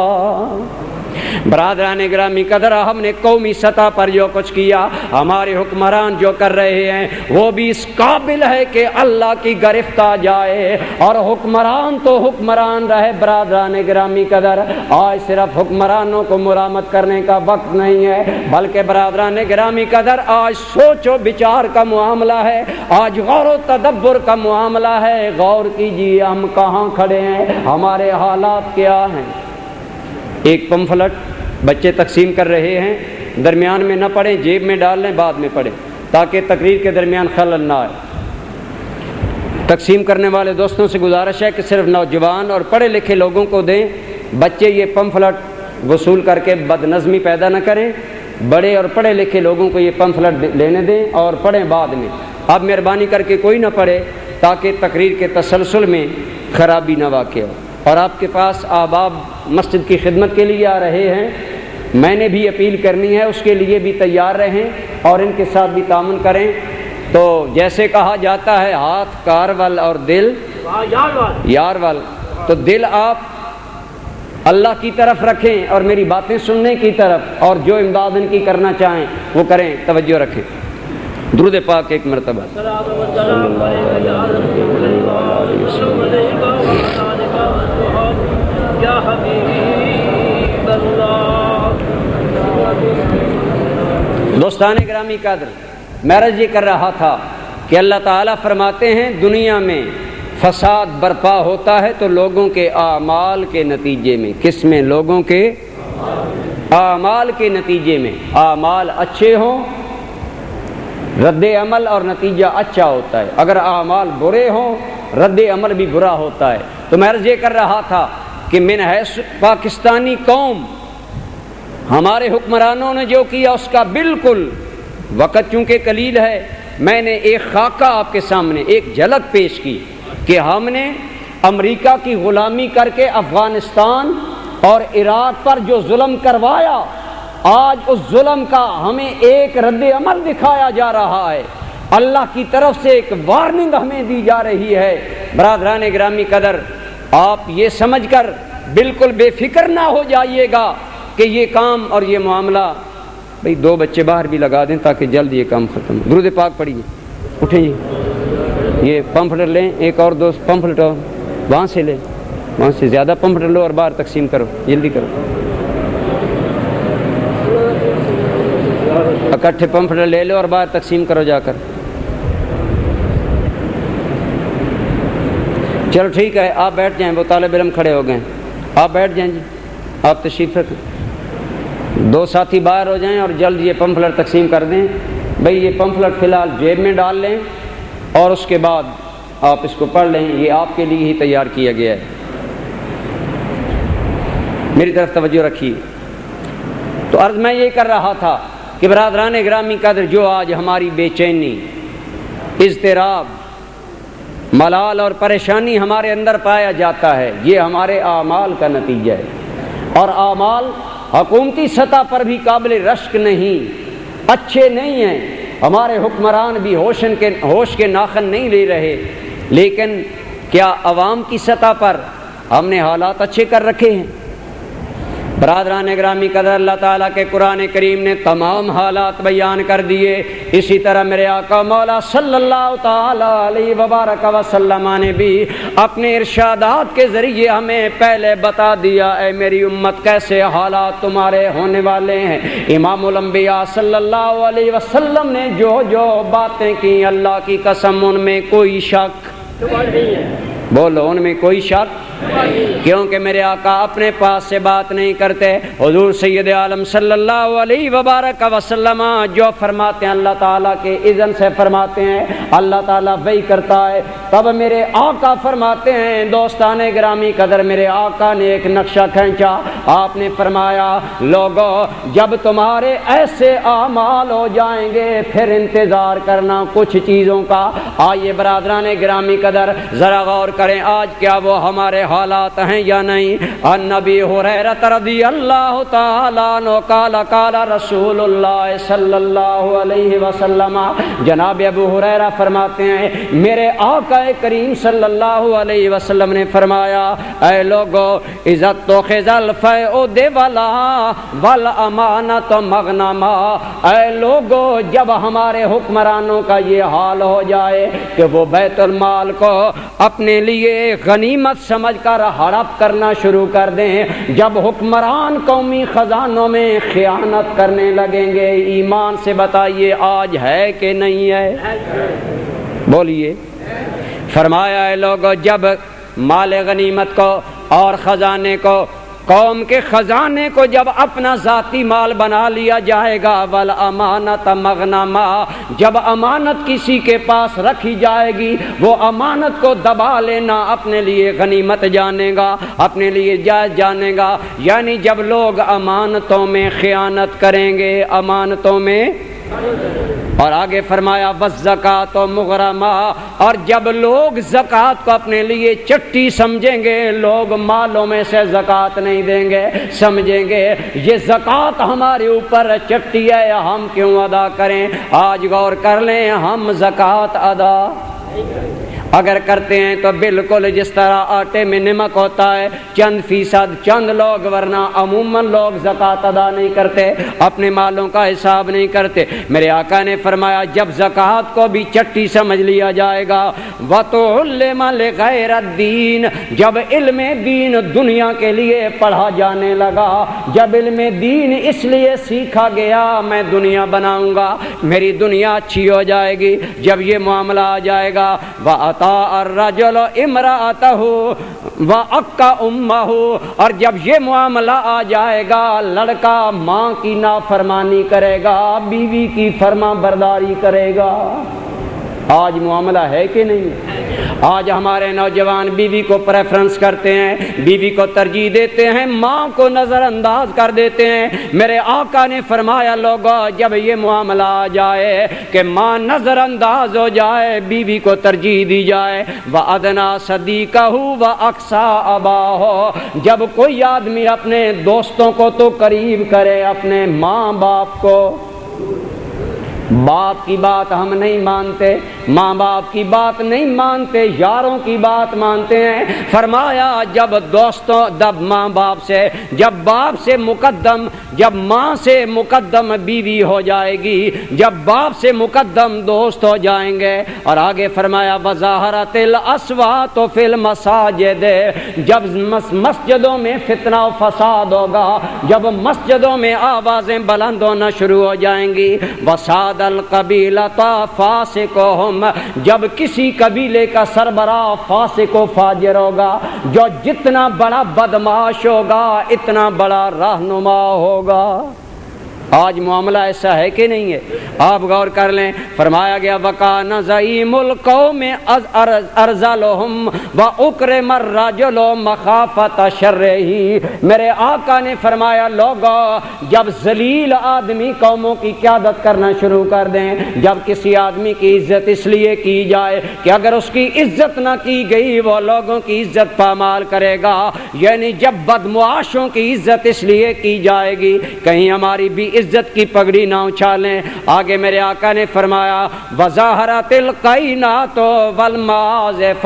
برادران گرامی قدر، ہم نے قومی سطح پر جو کچھ کیا، ہمارے حکمران جو کر رہے ہیں، وہ بھی اس قابل ہے کہ اللہ کی گرفت آ جائے، اور حکمران تو حکمران رہے۔ برادران گرامی قدر، آج صرف حکمرانوں کو مرامت کرنے کا وقت نہیں ہے، بلکہ برادران گرامی قدر آج سوچ و بچار کا معاملہ ہے، آج غور و تدبر کا معاملہ ہے۔ غور کیجیے ہم کہاں کھڑے ہیں، ہمارے حالات کیا ہیں۔ ایک پمفلٹ بچے تقسیم کر رہے ہیں، درمیان میں نہ پڑھیں، جیب میں ڈال لیں، بعد میں پڑھیں تاکہ تقریر کے درمیان خلل نہ آئے۔ تقسیم کرنے والے دوستوں سے گزارش ہے کہ صرف نوجوان اور پڑھے لکھے لوگوں کو دیں، بچے یہ پمفلٹ وصول کر کے بد نظمی پیدا نہ کریں، بڑے اور پڑھے لکھے لوگوں کو یہ پمفلٹ لینے دیں اور پڑھیں بعد میں۔ اب مہربانی کر کے کوئی نہ پڑھے تاکہ تقریر کے تسلسل میں خرابی نہ واقع ہو۔ اور آپ کے پاس احباب مسجد کی خدمت کے لیے آ رہے ہیں، میں نے بھی اپیل کرنی ہے، اس کے لیے بھی تیار رہیں اور ان کے ساتھ بھی تعاون کریں۔ تو جیسے کہا جاتا ہے ہاتھ کارول اور دل یارول، تو دل آپ اللہ کی طرف رکھیں اور میری باتیں سننے کی طرف، اور جو امداد ان کی کرنا چاہیں وہ کریں، توجہ رکھیں۔ درود پاک ایک مرتبہ۔ دوستان گرامی قدر، میں عرض یہ کر رہا تھا کہ اللہ تعالیٰ فرماتے ہیں دنیا میں فساد برپا ہوتا ہے تو لوگوں کے اعمال کے نتیجے میں۔ کس میں؟ لوگوں کے اعمال کے نتیجے میں۔ اعمال اچھے ہوں، رد عمل اور نتیجہ اچھا ہوتا ہے، اگر اعمال برے ہوں رد عمل بھی برا ہوتا ہے۔ تو میں عرض یہ کر رہا تھا کہ من حیث پاکستانی قوم، ہمارے حکمرانوں نے جو کیا اس کا بالکل، وقت چونکہ قلیل ہے، میں نے ایک خاکہ آپ کے سامنے ایک جھلک پیش کی کہ ہم نے امریکہ کی غلامی کر کے افغانستان اور عراق پر جو ظلم کروایا، آج اس ظلم کا ہمیں ایک رد عمل دکھایا جا رہا ہے، اللہ کی طرف سے ایک وارننگ ہمیں دی جا رہی ہے۔ برادران گرامی قدر، آپ یہ سمجھ کر بالکل بے فکر نہ ہو جائیے گا کہ یہ کام اور یہ معاملہ، بھئی 2 بچے باہر بھی لگا دیں تاکہ جلد یہ کام ختم۔ درود پاک پڑھیے، اٹھیں جی، یہ پمفلٹ لیں، ایک اور 2 پمفلٹ اور وہاں سے لیں، وہاں سے زیادہ پمفلٹ لو اور باہر تقسیم کرو، جلدی کرو، اکٹھے پمفلٹ لے لو اور باہر تقسیم کرو جا کر۔ چلو ٹھیک ہے، آپ بیٹھ جائیں، وہ طالب علم کھڑے ہو گئے، آپ بیٹھ جائیں جی، آپ تشریف رکھیں، 2 ساتھی باہر ہو جائیں اور جلد یہ پمفلٹ تقسیم کر دیں۔ بھئی یہ پمفلٹ فی الحال جیب میں ڈال لیں اور اس کے بعد آپ اس کو پڑھ لیں، یہ آپ کے لیے ہی تیار کیا گیا ہے۔ میری طرف توجہ رکھیے۔ تو عرض میں یہ کر رہا تھا کہ برادران گرامی قدر، جو آج ہماری بے چینی، اضطراب، ملال اور پریشانی ہمارے اندر پایا جاتا ہے، یہ ہمارے اعمال کا نتیجہ ہے، اور اعمال حکومتی سطح پر بھی قابل رشک نہیں، اچھے نہیں ہیں۔ ہمارے حکمران بھی ہوش کے ناخن نہیں لے رہے، لیکن کیا عوام کی سطح پر ہم نے حالات اچھے کر رکھے ہیں؟ برادران گرامی قدر، اللہ تعالیٰ کے قرآن کریم نے تمام حالات بیان کر دیے۔ اسی طرح میرے آقا مولا صلی اللہ تعالیٰ علیہ وبارک وسلم نے بھی اپنے ارشادات کے ذریعے ہمیں پہلے بتا دیا، اے میری امت کیسے حالات تمہارے ہونے والے ہیں۔ امام الانبیاء صلی اللہ علیہ وسلم نے جو جو باتیں کی، اللہ کی قسم ان میں کوئی شک، بولو ان میں کوئی شک، کیونکہ میرے آقا اپنے پاس سے بات نہیں کرتے۔ حضور سید عالم صلی اللہ علیہ وبارک وسلم جو فرماتے ہیں اللہ تعالیٰ کے اذن سے فرماتے ہیں، اللہ تعالیٰ وحی کرتا ہے، تب میرے آقا فرماتے ہیں۔ دوستان گرامی قدر، میرے آقا نے ایک نقشہ کھینچا، آپ نے فرمایا لوگو جب تمہارے ایسے اعمال ہو جائیں گے پھر انتظار کرنا کچھ چیزوں کا۔ آئیے برادران گرامی قدر ذرا غور کریں، آج کیا وہ ہمارے حالات ہیں یا نہیں؟ النبی ہریرہ رضی اللہ تعالیٰ عنہ قال قال رسول اللہ صلی اللہ علیہ وسلم، جناب ابو ہریرہ فرماتے ہیں میرے آقا کریم صلی اللہ علیہ وسلم نے فرمایا، اے لوگو اذا اتخذ الفیء دیولا والامانۃ مغنما، اے لوگو جب ہمارے حکمرانوں کا یہ حال ہو جائے کہ وہ بیت المال کو اپنے لیے غنیمت سمجھ کر ہڑپ کرنا شروع کر دیں، جب حکمران قومی خزانوں میں خیانت کرنے لگیں گے، ایمان سے بتائیے آج ہے کہ نہیں ہے؟ بولیے۔ فرمایا ہے لوگوں جب مال غنیمت کو اور خزانے کو، قوم کے خزانے کو جب اپنا ذاتی مال بنا لیا جائے گا، والامانۃ مغنما، جب امانت کسی کے پاس رکھی جائے گی وہ امانت کو دبا لینا اپنے لیے غنیمت جانے گا، اپنے لیے جائز جانے گا، یعنی جب لوگ امانتوں میں خیانت کریں گے، امانتوں میں، اور آگے فرمایا والزکات مغرما، اور جب لوگ زکوٰۃ کو اپنے لیے چٹی سمجھیں گے، لوگ مالوں میں سے زکوٰۃ نہیں دیں گے، سمجھیں گے یہ زکوٰۃ ہمارے اوپر چٹی ہے، ہم کیوں ادا کریں؟ آج غور کر لیں، ہم زکوٰۃ ادا اگر کرتے ہیں تو بالکل جس طرح آٹے میں نمک ہوتا ہے، چند فیصد چند لوگ، ورنہ عموماً لوگ زکوٰۃ ادا نہیں کرتے، اپنے مالوں کا حساب نہیں کرتے۔ میرے آقا نے فرمایا جب زکوٰۃ کو بھی چٹی سمجھ لیا جائے گا، وَتُعْلِمَ لِغَيْرَ الدِّينِ، جب علم دین دنیا کے لیے پڑھا جانے لگا، جب علم دین اس لیے سیکھا گیا میں دنیا بناؤں گا، میری دنیا اچھی ہو جائے گی، جب یہ معاملہ آ جائے گا، الرجل امرأتہ وَأَقَّ أُمَّهُ، اور جب یہ معاملہ آ جائے گا لڑکا ماں کی نافرمانی کرے گا، بیوی کی فرما برداری کرے گا۔ آج معاملہ ہے کہ نہیں؟ آج ہمارے نوجوان بیوی کو پریفرنس کرتے ہیں، بیوی کو ترجیح دیتے ہیں، ماں کو نظر انداز کر دیتے ہیں۔ میرے آقا نے فرمایا لوگوں جب یہ معاملہ آ جائے کہ ماں نظر انداز ہو جائے، بیوی کو ترجیح دی جائے، وَأَدْنَا صَدِيقَهُ وَأَقْصَى أَبَاهُ، جب کوئی آدمی اپنے دوستوں کو تو قریب کرے، اپنے ماں باپ کو، باپ کی بات ہم نہیں مانتے، ماں باپ کی بات نہیں مانتے، یاروں کی بات مانتے ہیں۔ فرمایا جب دوستوں، جب ماں باپ سے، جب باپ سے مقدم، جب ماں سے مقدم بیوی ہو جائے گی، جب باپ سے مقدم دوست ہو جائیں گے، اور آگے فرمایا وَظَاهَرَتِ الْأَصْوَاتُ فِي الْمَسَاجِدِ، جب مسجدوں میں فتنہ و فساد ہوگا، جب مسجدوں میں آوازیں بلند ہونا شروع ہو جائیں گی، وَسَادَ القبیلۃ فاسقہم، جب کسی قبیلے کا سربراہ فاسق و فاجر ہوگا، جو جتنا بڑا بدمعاش ہوگا اتنا بڑا رہنما ہوگا۔ آج معاملہ ایسا ہے کہ نہیں ہے؟ آپ غور کر لیں، فرمایا گیا وَكَانَ زَعِيمُ الْقَوْمِ أَرْذَلُهُمْ وَأُكْرِمَ الرَّجُلُ مَخَافَةَ شَرِّهِ، میرے آقا نے فرمایا لوگوں جب ذلیل آدمی قوموں کی قیادت کرنا شروع کر دیں، جب کسی آدمی کی عزت اس لیے کی جائے کہ اگر اس کی عزت نہ کی گئی وہ لوگوں کی عزت پامال کرے گا، یعنی جب بدمعاشوں کی عزت اس لیے کی جائے گی کہیں ہماری بھی عزت کی پگڑی نہ اچھالیں۔ آگے میرے آقا نے فرمایا وَظَاهَرَتِ الْقَيْنَاتُ وَالْمَعَازِفُ،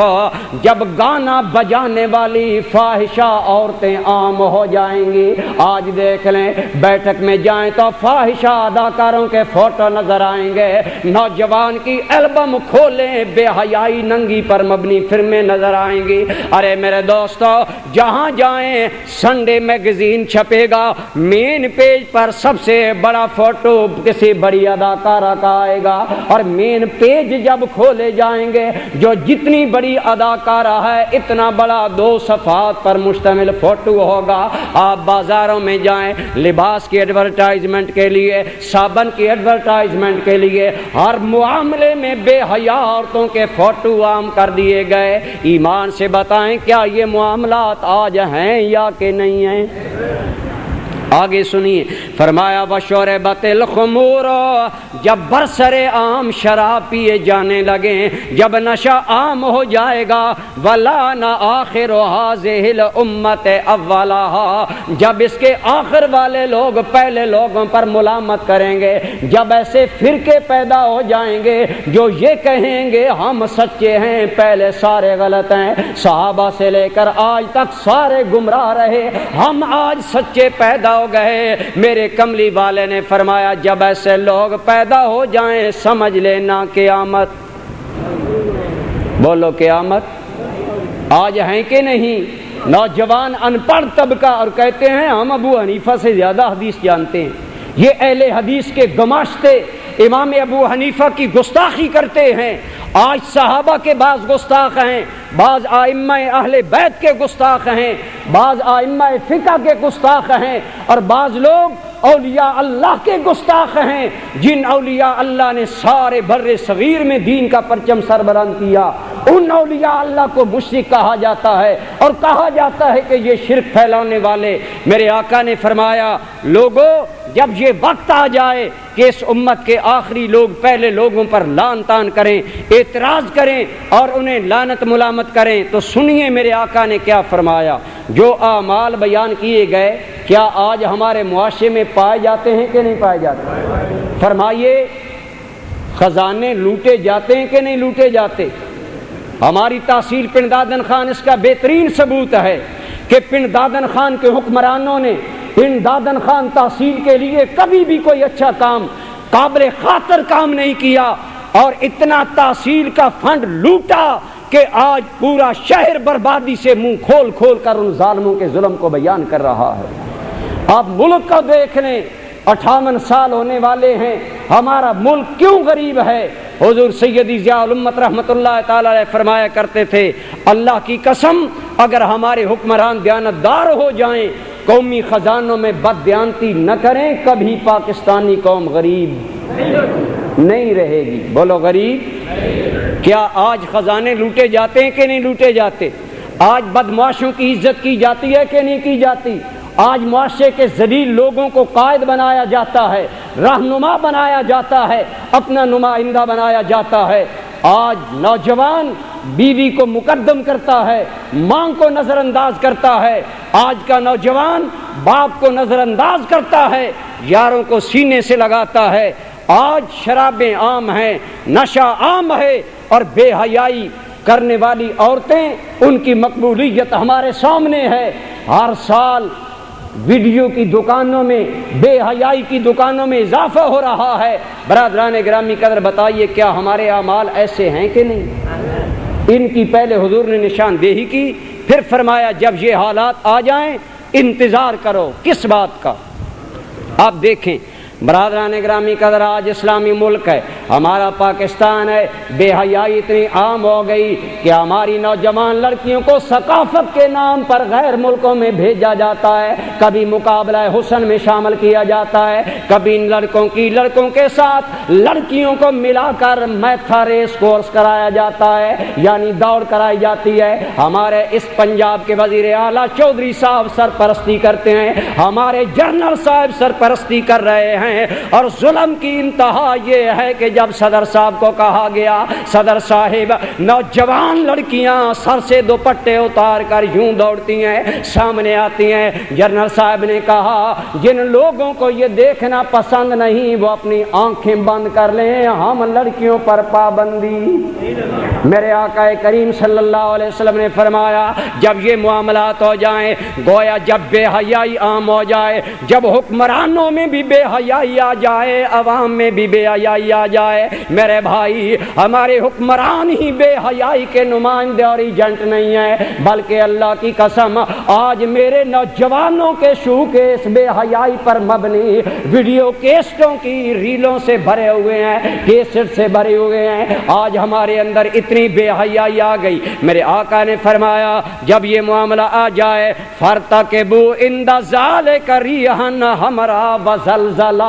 جب گانا بجانے والی فاحشہ عورتیں عام ہو جائیں گی۔ آج دیکھ لیں بیٹھک میں جائیں تو فاحشہ اداکاروں کے فوٹو نظر آئیں گے، نوجوان کی البم کھولیں بے حیائی ننگی پر مبنی فلمیں نظر آئیں گی۔ ارے میرے دوستو جہاں جائیں سنڈے میگزین چھپے گا، مین پیج پر سب سے بڑا فوٹو کسی بڑی اداکارہ کا آئے گا، اور مین پیج جب کھولے جائیں گے جو جتنی بڑی اداکارہ ہے اتنا بڑا 2 صفحات پر مشتمل فوٹو ہوگا۔ آپ بازاروں میں جائیں لباس کی ایڈورٹائزمنٹ کے لیے، صابن کی ایڈورٹائزمنٹ کے لیے، ہر معاملے میں بے حیا عورتوں کے فوٹو عام کر دیے گئے۔ ایمان سے بتائیں کیا یہ معاملات آج ہیں یا کہ نہیں ہیں؟ آگے سنیے، فرمایا وَشُرِبَتِ الْخُمُورُ، جب برسر عام شراب پیے جانے لگیں، جب نشہ عام ہو جائے گا، وَلَانَ آخِرُ هَذِهِ الْأُمَّةِ أَوَّلَهَا، جب اس کے آخر والے لوگ پہلے لوگوں پر ملامت کریں گے، جب ایسے فرقے پیدا ہو جائیں گے جو یہ کہیں گے ہم سچے ہیں پہلے سارے غلط ہیں، صحابہ سے لے کر آج تک سارے گمراہ رہے، ہم آج سچے پیدا ہو گئے۔ میرے کملی والے نے فرمایا جب ایسے لوگ پیدا ہو جائیں سمجھ لینا قیامت، بولو قیامت آج ہیں کہ نہیں؟ نوجوان ان پڑھ طبقہ اور کہتے ہیں ہم ابو حنیفہ سے زیادہ حدیث جانتے ہیں، یہ اہل حدیث کے گماشتے امام ابو حنیفہ کی گستاخی کرتے ہیں۔ آج صحابہ کے بعض گستاخ ہیں، بعض ائمہ اہل بیت کے گستاخ ہیں، بعض ائمہ فقہ کے گستاخ ہیں، اور بعض لوگ اولیاء اللہ کے گستاخ ہیں، جن اولیاء اللہ نے سارے بر صغیر میں دین کا پرچم سربلند کیا، ان اولیاء اللہ کو مشرک کہا جاتا ہے، اور کہا جاتا ہے کہ یہ شرک پھیلانے والے۔ میرے آقا نے فرمایا لوگو جب یہ وقت آ جائے کہ اس امت کے آخری لوگ پہلے لوگوں پر لعن طعن کریں، اعتراض کریں اور انہیں لعنت ملامت کریں، تو سنیے میرے آقا نے کیا فرمایا۔ جو اعمال بیان کیے گئے کیا آج ہمارے معاشرے میں پائے جاتے ہیں کہ نہیں پائے جاتے؟ فرمائیے خزانے لوٹے جاتے ہیں کہ نہیں لوٹے جاتے؟ ہماری تحصیل پنڈ دادن خان اس کا بہترین ثبوت ہے کہ پنڈ دادن خان کے حکمرانوں نے پنڈ دادن خان تحصیل کے لیے کبھی بھی کوئی اچھا کام، قابل خاطر کام نہیں کیا، اور اتنا تحصیل کا فنڈ لوٹا کہ آج پورا شہر بربادی سے منہ کھول کھول کر ان ظالموں کے ظلم کو بیان کر رہا ہے۔ آپ ملک کو دیکھ لیں، 58 سال ہونے والے ہیں، ہمارا ملک کیوں غریب ہے؟ حضور سیدی ضیاء الامت رحمت اللہ تعالی علیہ فرمایا کرتے تھے اللہ کی قسم اگر ہمارے حکمران دیانتدار ہو جائیں قومی خزانوں میں بددیانتی نہ کریں، کبھی پاکستانی قوم غریب نہیں رہے گی۔ بولو غریب۔ کیا آج خزانے لوٹے جاتے ہیں کہ نہیں لوٹے جاتے؟ آج بدمعاشوں کی عزت کی جاتی ہے کہ نہیں کی جاتی؟ آج معاشرے کے ذلیل لوگوں کو قائد بنایا جاتا ہے، رہنما بنایا جاتا ہے، اپنا نمائندہ بنایا جاتا ہے۔ آج نوجوان بیوی کو مقدم کرتا ہے، ماں کو نظر انداز کرتا ہے، آج کا نوجوان باپ کو نظر انداز کرتا ہے، یاروں کو سینے سے لگاتا ہے۔ آج شرابیں عام ہیں، نشہ عام ہے، اور بے حیائی کرنے والی عورتیں، ان کی مقبولیت ہمارے سامنے ہے۔ ہر سال ویڈیو کی دکانوں میں، بے حیائی کی دکانوں میں اضافہ ہو رہا ہے۔ برادران گرامی قدر، بتائیے کیا ہمارے اعمال ایسے ہیں کہ نہیں؟ ان کی پہلے حضور نے نشاندہی کی، پھر فرمایا جب یہ حالات آ جائیں انتظار کرو۔ کس بات کا؟ آپ دیکھیں برادران گرامی قدر، آج اسلامی ملک ہے، ہمارا پاکستان ہے، بے حیائی اتنی عام ہو گئی کہ ہماری نوجوان لڑکیوں کو ثقافت کے نام پر غیر ملکوں میں بھیجا جاتا ہے، کبھی مقابلہ حسن میں شامل کیا جاتا ہے، کبھی ان لڑکوں کے ساتھ لڑکیوں کو ملا کر میتھا ریس کورس کرایا جاتا ہے، یعنی دوڑ کرائی جاتی ہے۔ ہمارے اس پنجاب کے وزیر اعلیٰ چودھری صاحب سرپرستی کرتے ہیں، ہمارے جنرل صاحب سرپرستی کر رہے ہیں، اور ظلم کی انتہا یہ ہے کہ جب صدر صاحب کو کہا گیا، صدر صاحب نوجوان لڑکیاں سر سے دوپٹے اتار کر یوں دوڑتی ہیں، سامنے آتی ہیں، جنرل صاحب نے کہا جن لوگوں کو یہ دیکھنا پسند نہیں وہ اپنی آنکھیں بند کر لیں، ہم لڑکیوں پر پابندی۔ میرے آقا کریم صلی اللہ علیہ وسلم نے فرمایا جب یہ معاملات ہو جائیں، گویا جب بے حیائی عام ہو جائے، جب حکمرانوں میں بھی بے حیائی آ جائے، عوام میں بھی بے حیائی آ جائے، میرے بھائی ہمارے حکمران ہی بے حیائی کے نمائندے اور ایجنٹ نہیں ہیں، بلکہ اللہ کی قسم آج میرے نوجوانوں کے شو کیس بے حیائی پر مبنی ویڈیو کیسٹوں کی ریلوں سے بھرے ہوئے ہیں، کیسٹ سے بھرے ہوئے ہیں۔ آج ہمارے اندر اتنی بے حیائی آ گئی، میرے آقا نے فرمایا جب یہ معاملہ آ جائے فَارْتَقِبُوا عِنْدَ ذَلِكَ رِيحًا حَمْرَاءَ وَزَلْزَلًا،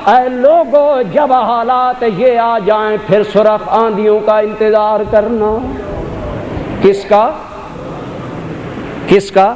اے لوگو جب حالات یہ آ جائیں پھر سرخ آندھیوں کا انتظار کرنا۔ کس کا؟ کس کا؟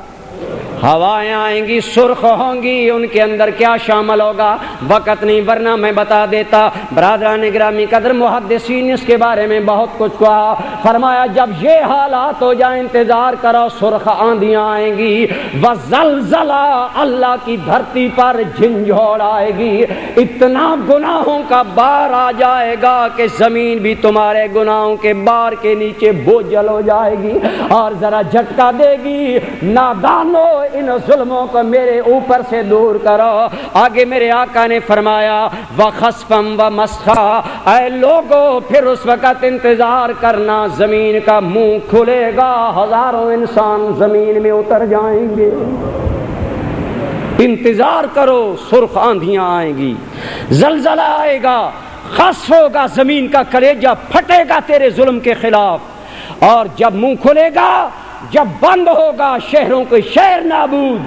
ہوائیں آئیں گی، سرخ ہوں گی، ان کے اندر کیا شامل ہوگا وقت نہیں، ورنہ میں بتا دیتا۔ برادران گرامی قدر، محدثین اس کے بارے میں بہت کچھ کہا، فرمایا جب یہ حالات ہو جائیں انتظار کرو، سرخ آندھیاں آئیں گی، وزلزلہ، اللہ کی دھرتی پر جھنجھوڑ آئے گی، اتنا گناہوں کا بار آ جائے گا کہ زمین بھی تمہارے گناہوں کے بار کے نیچے بوجھل ہو جائے گی اور ذرا جھٹکا دے گی۔ نادانو ان ظلموں کو میرے اوپر سے دور کرو۔ آگے میرے آقا نے فرمایا وَخَسْفًا وَمَسْخًا، اے لوگو پھر اس وقت انتظار کرنا زمین کا منہ کھلے گا، ہزاروں انسان زمین میں اتر جائیں گے، انتظار کرو، سرخ آندھیاں آئیں گی، زلزلہ آئے گا، خسف ہوگا، زمین کا کلیجہ پھٹے گا تیرے ظلم کے خلاف، اور جب منہ کھلے گا، جب بند ہوگا، شہروں کے شہر نابود،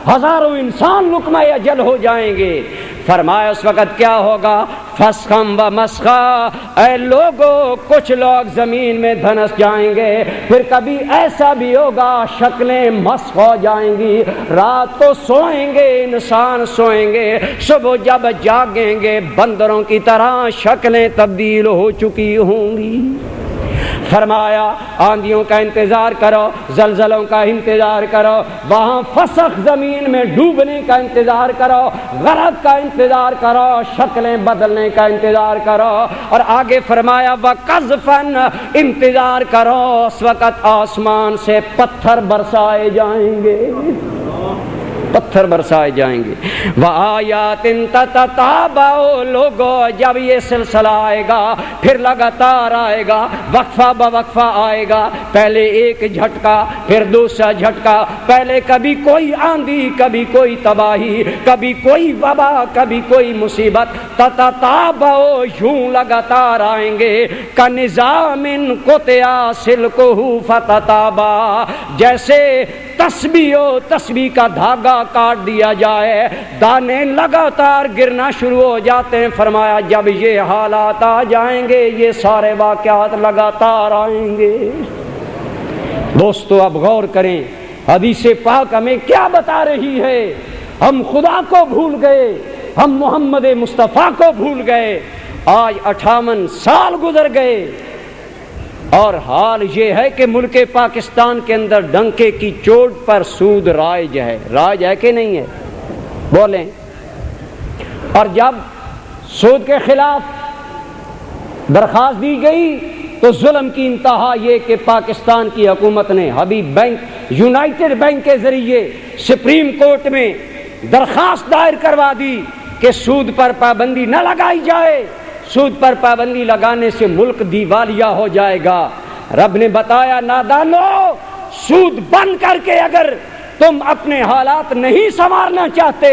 ہزاروں انسان لقمہ اجل ہو جائیں گے۔ فرمایا اس وقت کیا ہوگا؟ فسخم و مسخا، اے لوگو کچھ لوگ زمین میں دھنس جائیں گے، پھر کبھی ایسا بھی ہوگا شکلیں مسخ ہو جائیں گی، رات کو سوئیں گے انسان سوئیں گے، صبح جب جاگیں گے بندروں کی طرح شکلیں تبدیل ہو چکی ہوں گی۔ فرمایا آندھیوں کا انتظار کرو، زلزلوں کا انتظار کرو، وہاں فسخ زمین میں ڈوبنے کا انتظار کرو، غرق کا انتظار کرو، شکلیں بدلنے کا انتظار کرو، اور آگے فرمایا وَقَذْفًا، انتظار کرو اس وقت آسمان سے پتھر برسائے جائیں گے، پتھر برسائے جائیں گے۔ وَآيَاتٍ تَتَتَابَعُ، لوگو جب یہ سلسلہ آئے گا پھر لگاتار آئے گا، وقفہ بوقفہ آئے گا، پہلے ایک جھٹکا پھر دوسرا جھٹکا، پہلے کبھی کوئی آندھی، کبھی کوئی تباہی، کبھی کوئی وبا، کبھی کوئی مصیبت، تَتَتَابَعُ، یوں لگاتار آئیں گے، کَنِظَامٍ قُطِعَ سِلْكُهُ فَتَتَابَعَ، جیسے تسبیح و تسبیح کا دھاگا کاٹ دیا جائے، دانے لگاتار گرنا شروع ہو جاتے ہیں۔ فرمایا جب یہ حالات آ جائیں گے یہ سارے واقعات لگاتار آئیں گے۔ دوستو اب غور کریں، حدیث پاک ہمیں کیا بتا رہی ہے؟ ہم خدا کو بھول گئے، ہم محمد مصطفیٰ کو بھول گئے۔ آج 58 سال گزر گئے اور حال یہ ہے کہ ملک پاکستان کے اندر ڈنکے کی چوٹ پر سود رائج ہے۔ رائج ہے کہ نہیں ہے؟ بولیں۔ اور جب سود کے خلاف درخواست دی گئی تو ظلم کی انتہا یہ کہ پاکستان کی حکومت نے حبیب بینک، یونائٹڈ بینک کے ذریعے سپریم کورٹ میں درخواست دائر کروا دی کہ سود پر پابندی نہ لگائی جائے، سود پر پابندی لگانے سے ملک دیوالیہ ہو جائے گا۔ رب نے بتایا نادانو، سود بند کر کے اگر تم اپنے حالات نہیں سنوارنا چاہتے،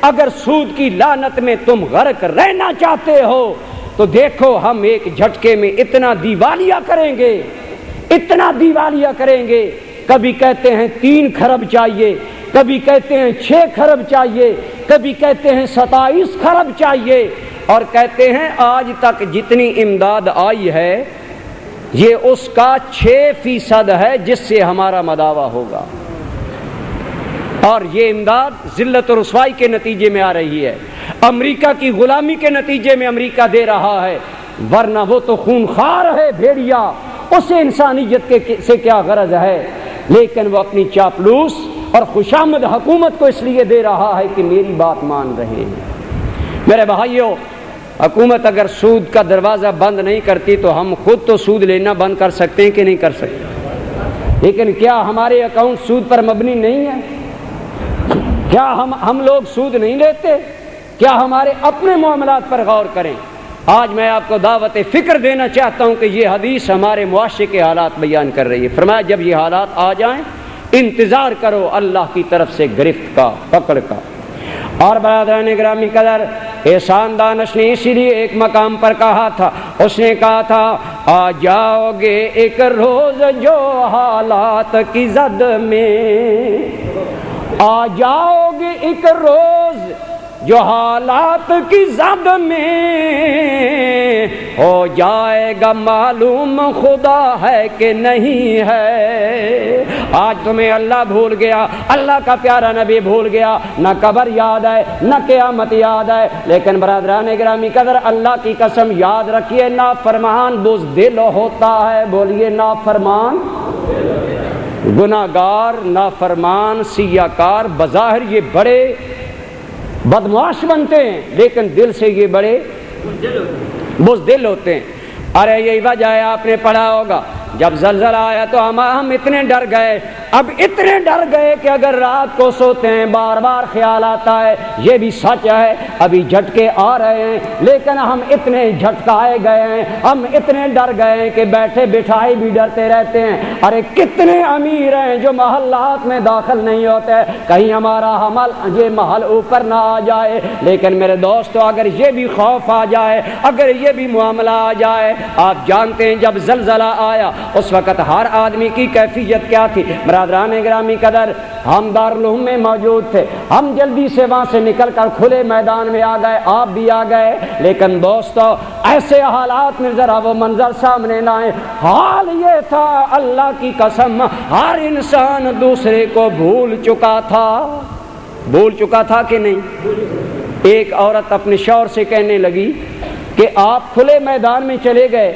اگر سود کی لعنت میں تم غرق رہنا چاہتے ہو تو دیکھو ہم ایک جھٹکے میں اتنا دیوالیہ کریں گے، اتنا دیوالیہ کریں گے۔ کبھی کہتے ہیں 3 کھرب چاہیے، کبھی کہتے ہیں 6 کھرب چاہیے، کبھی کہتے ہیں 27 کھرب چاہیے، اور کہتے ہیں آج تک جتنی امداد آئی ہے یہ اس کا 6% ہے جس سے ہمارا مداوا ہوگا، اور یہ امداد ذلت و رسوائی کے نتیجے میں آ رہی ہے، امریکہ کی غلامی کے نتیجے میں امریکہ دے رہا ہے، ورنہ وہ تو خونخوار ہے بھیڑیا، اسے انسانیت سے کیا غرض ہے؟ لیکن وہ اپنی چاپلوس اور خوشامد حکومت کو اس لیے دے رہا ہے کہ میری بات مان رہے ہیں۔ میرے بھائیوں، حکومت اگر سود کا دروازہ بند نہیں کرتی تو ہم خود تو سود لینا بند کر سکتے ہیں کہ نہیں کر سکتے؟ لیکن کیا ہمارے اکاؤنٹ سود پر مبنی نہیں ہے؟ کیا ہم لوگ سود نہیں لیتے؟ کیا ہمارے اپنے معاملات پر غور کریں۔ آج میں آپ کو دعوت فکر دینا چاہتا ہوں کہ یہ حدیث ہمارے معاشرے کے حالات بیان کر رہی ہے۔ فرمایا جب یہ حالات آ جائیں انتظار کرو اللہ کی طرف سے گرفت کا، پکڑ کا۔ اور برادران گرامی قدر، احسان دانش نے اسی لیے ایک مقام پر کہا تھا، اس نے کہا تھا آ جاؤ گے ایک روز جو حالات کی زد میں، آ جاؤ گے ایک روز جو حالات کی زد میں، ہو جائے گا معلوم خدا ہے کہ نہیں ہے۔ آج تمہیں اللہ بھول گیا، اللہ کا پیارا نبی بھول گیا، نہ قبر یاد ہے نہ قیامت یاد ہے، لیکن برادران گرامی قدر اللہ کی قسم یاد رکھیے نافرمان بزدل ہوتا ہے۔ بولیے نافرمان، گناہگار، نافرمان، سیاکار بظاہر یہ بڑے بدمعاش بنتے ہیں لیکن دل سے یہ بڑے بزدل ہوتے ہیں۔ ارے یہی وجہ ہے، آپ نے پڑھا ہوگا جب زلزلہ آیا تو ہم اتنے ڈر گئے، اب اتنے ڈر گئے کہ اگر رات کو سوتے ہیں بار بار خیال آتا ہے، یہ بھی سچ ہے ابھی جھٹکے آ رہے ہیں، لیکن ہم اتنے جھٹکائے گئے ہیں، ہم اتنے ڈر گئے ہیں کہ بیٹھے بٹھائے بھی ڈرتے رہتے ہیں۔ ارے کتنے امیر ہیں جو محلات میں داخل نہیں ہوتے، کہیں ہمارا یہ محل اوپر نہ آ جائے۔ لیکن میرے دوستو اگر یہ بھی خوف آ جائے، اگر یہ بھی معاملہ آ جائے، آپ جانتے ہیں جب زلزلہ آیا اس وقت ہر آدمی کی کیفیت کیا تھی۔ برادران گرامی قدر، ہم دارالعلوم میں موجود تھے، ہم جلدی سے وہاں سے نکل کر کھلے میدان میں آ گئے، آپ بھی آ گئے، لیکن دوستو ایسے حالات میں ذرا وہ منظر سامنے نہ آئے۔ حال یہ تھا اللہ کی قسم ہر انسان دوسرے کو بھول چکا تھا۔ بھول چکا تھا کہ نہیں؟ ایک عورت اپنے شوہر سے کہنے لگی کہ آپ کھلے میدان میں چلے گئے،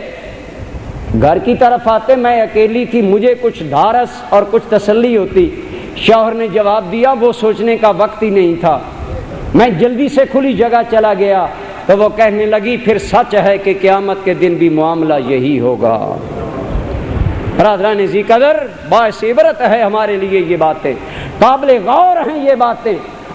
گھر کی طرف آتے میں اکیلی تھی، مجھے کچھ دھارس اور کچھ تسلی ہوتی۔ شوہر نے جواب دیا وہ سوچنے کا وقت ہی نہیں تھا، میں جلدی سے کھلی جگہ چلا گیا۔ تو وہ کہنے لگی پھر سچ ہے کہ قیامت کے دن بھی معاملہ یہی ہوگا۔ برادران ذی قدر، باعث عبرت ہے ہمارے لیے یہ باتیں، قابل غور ہیں یہ باتیں۔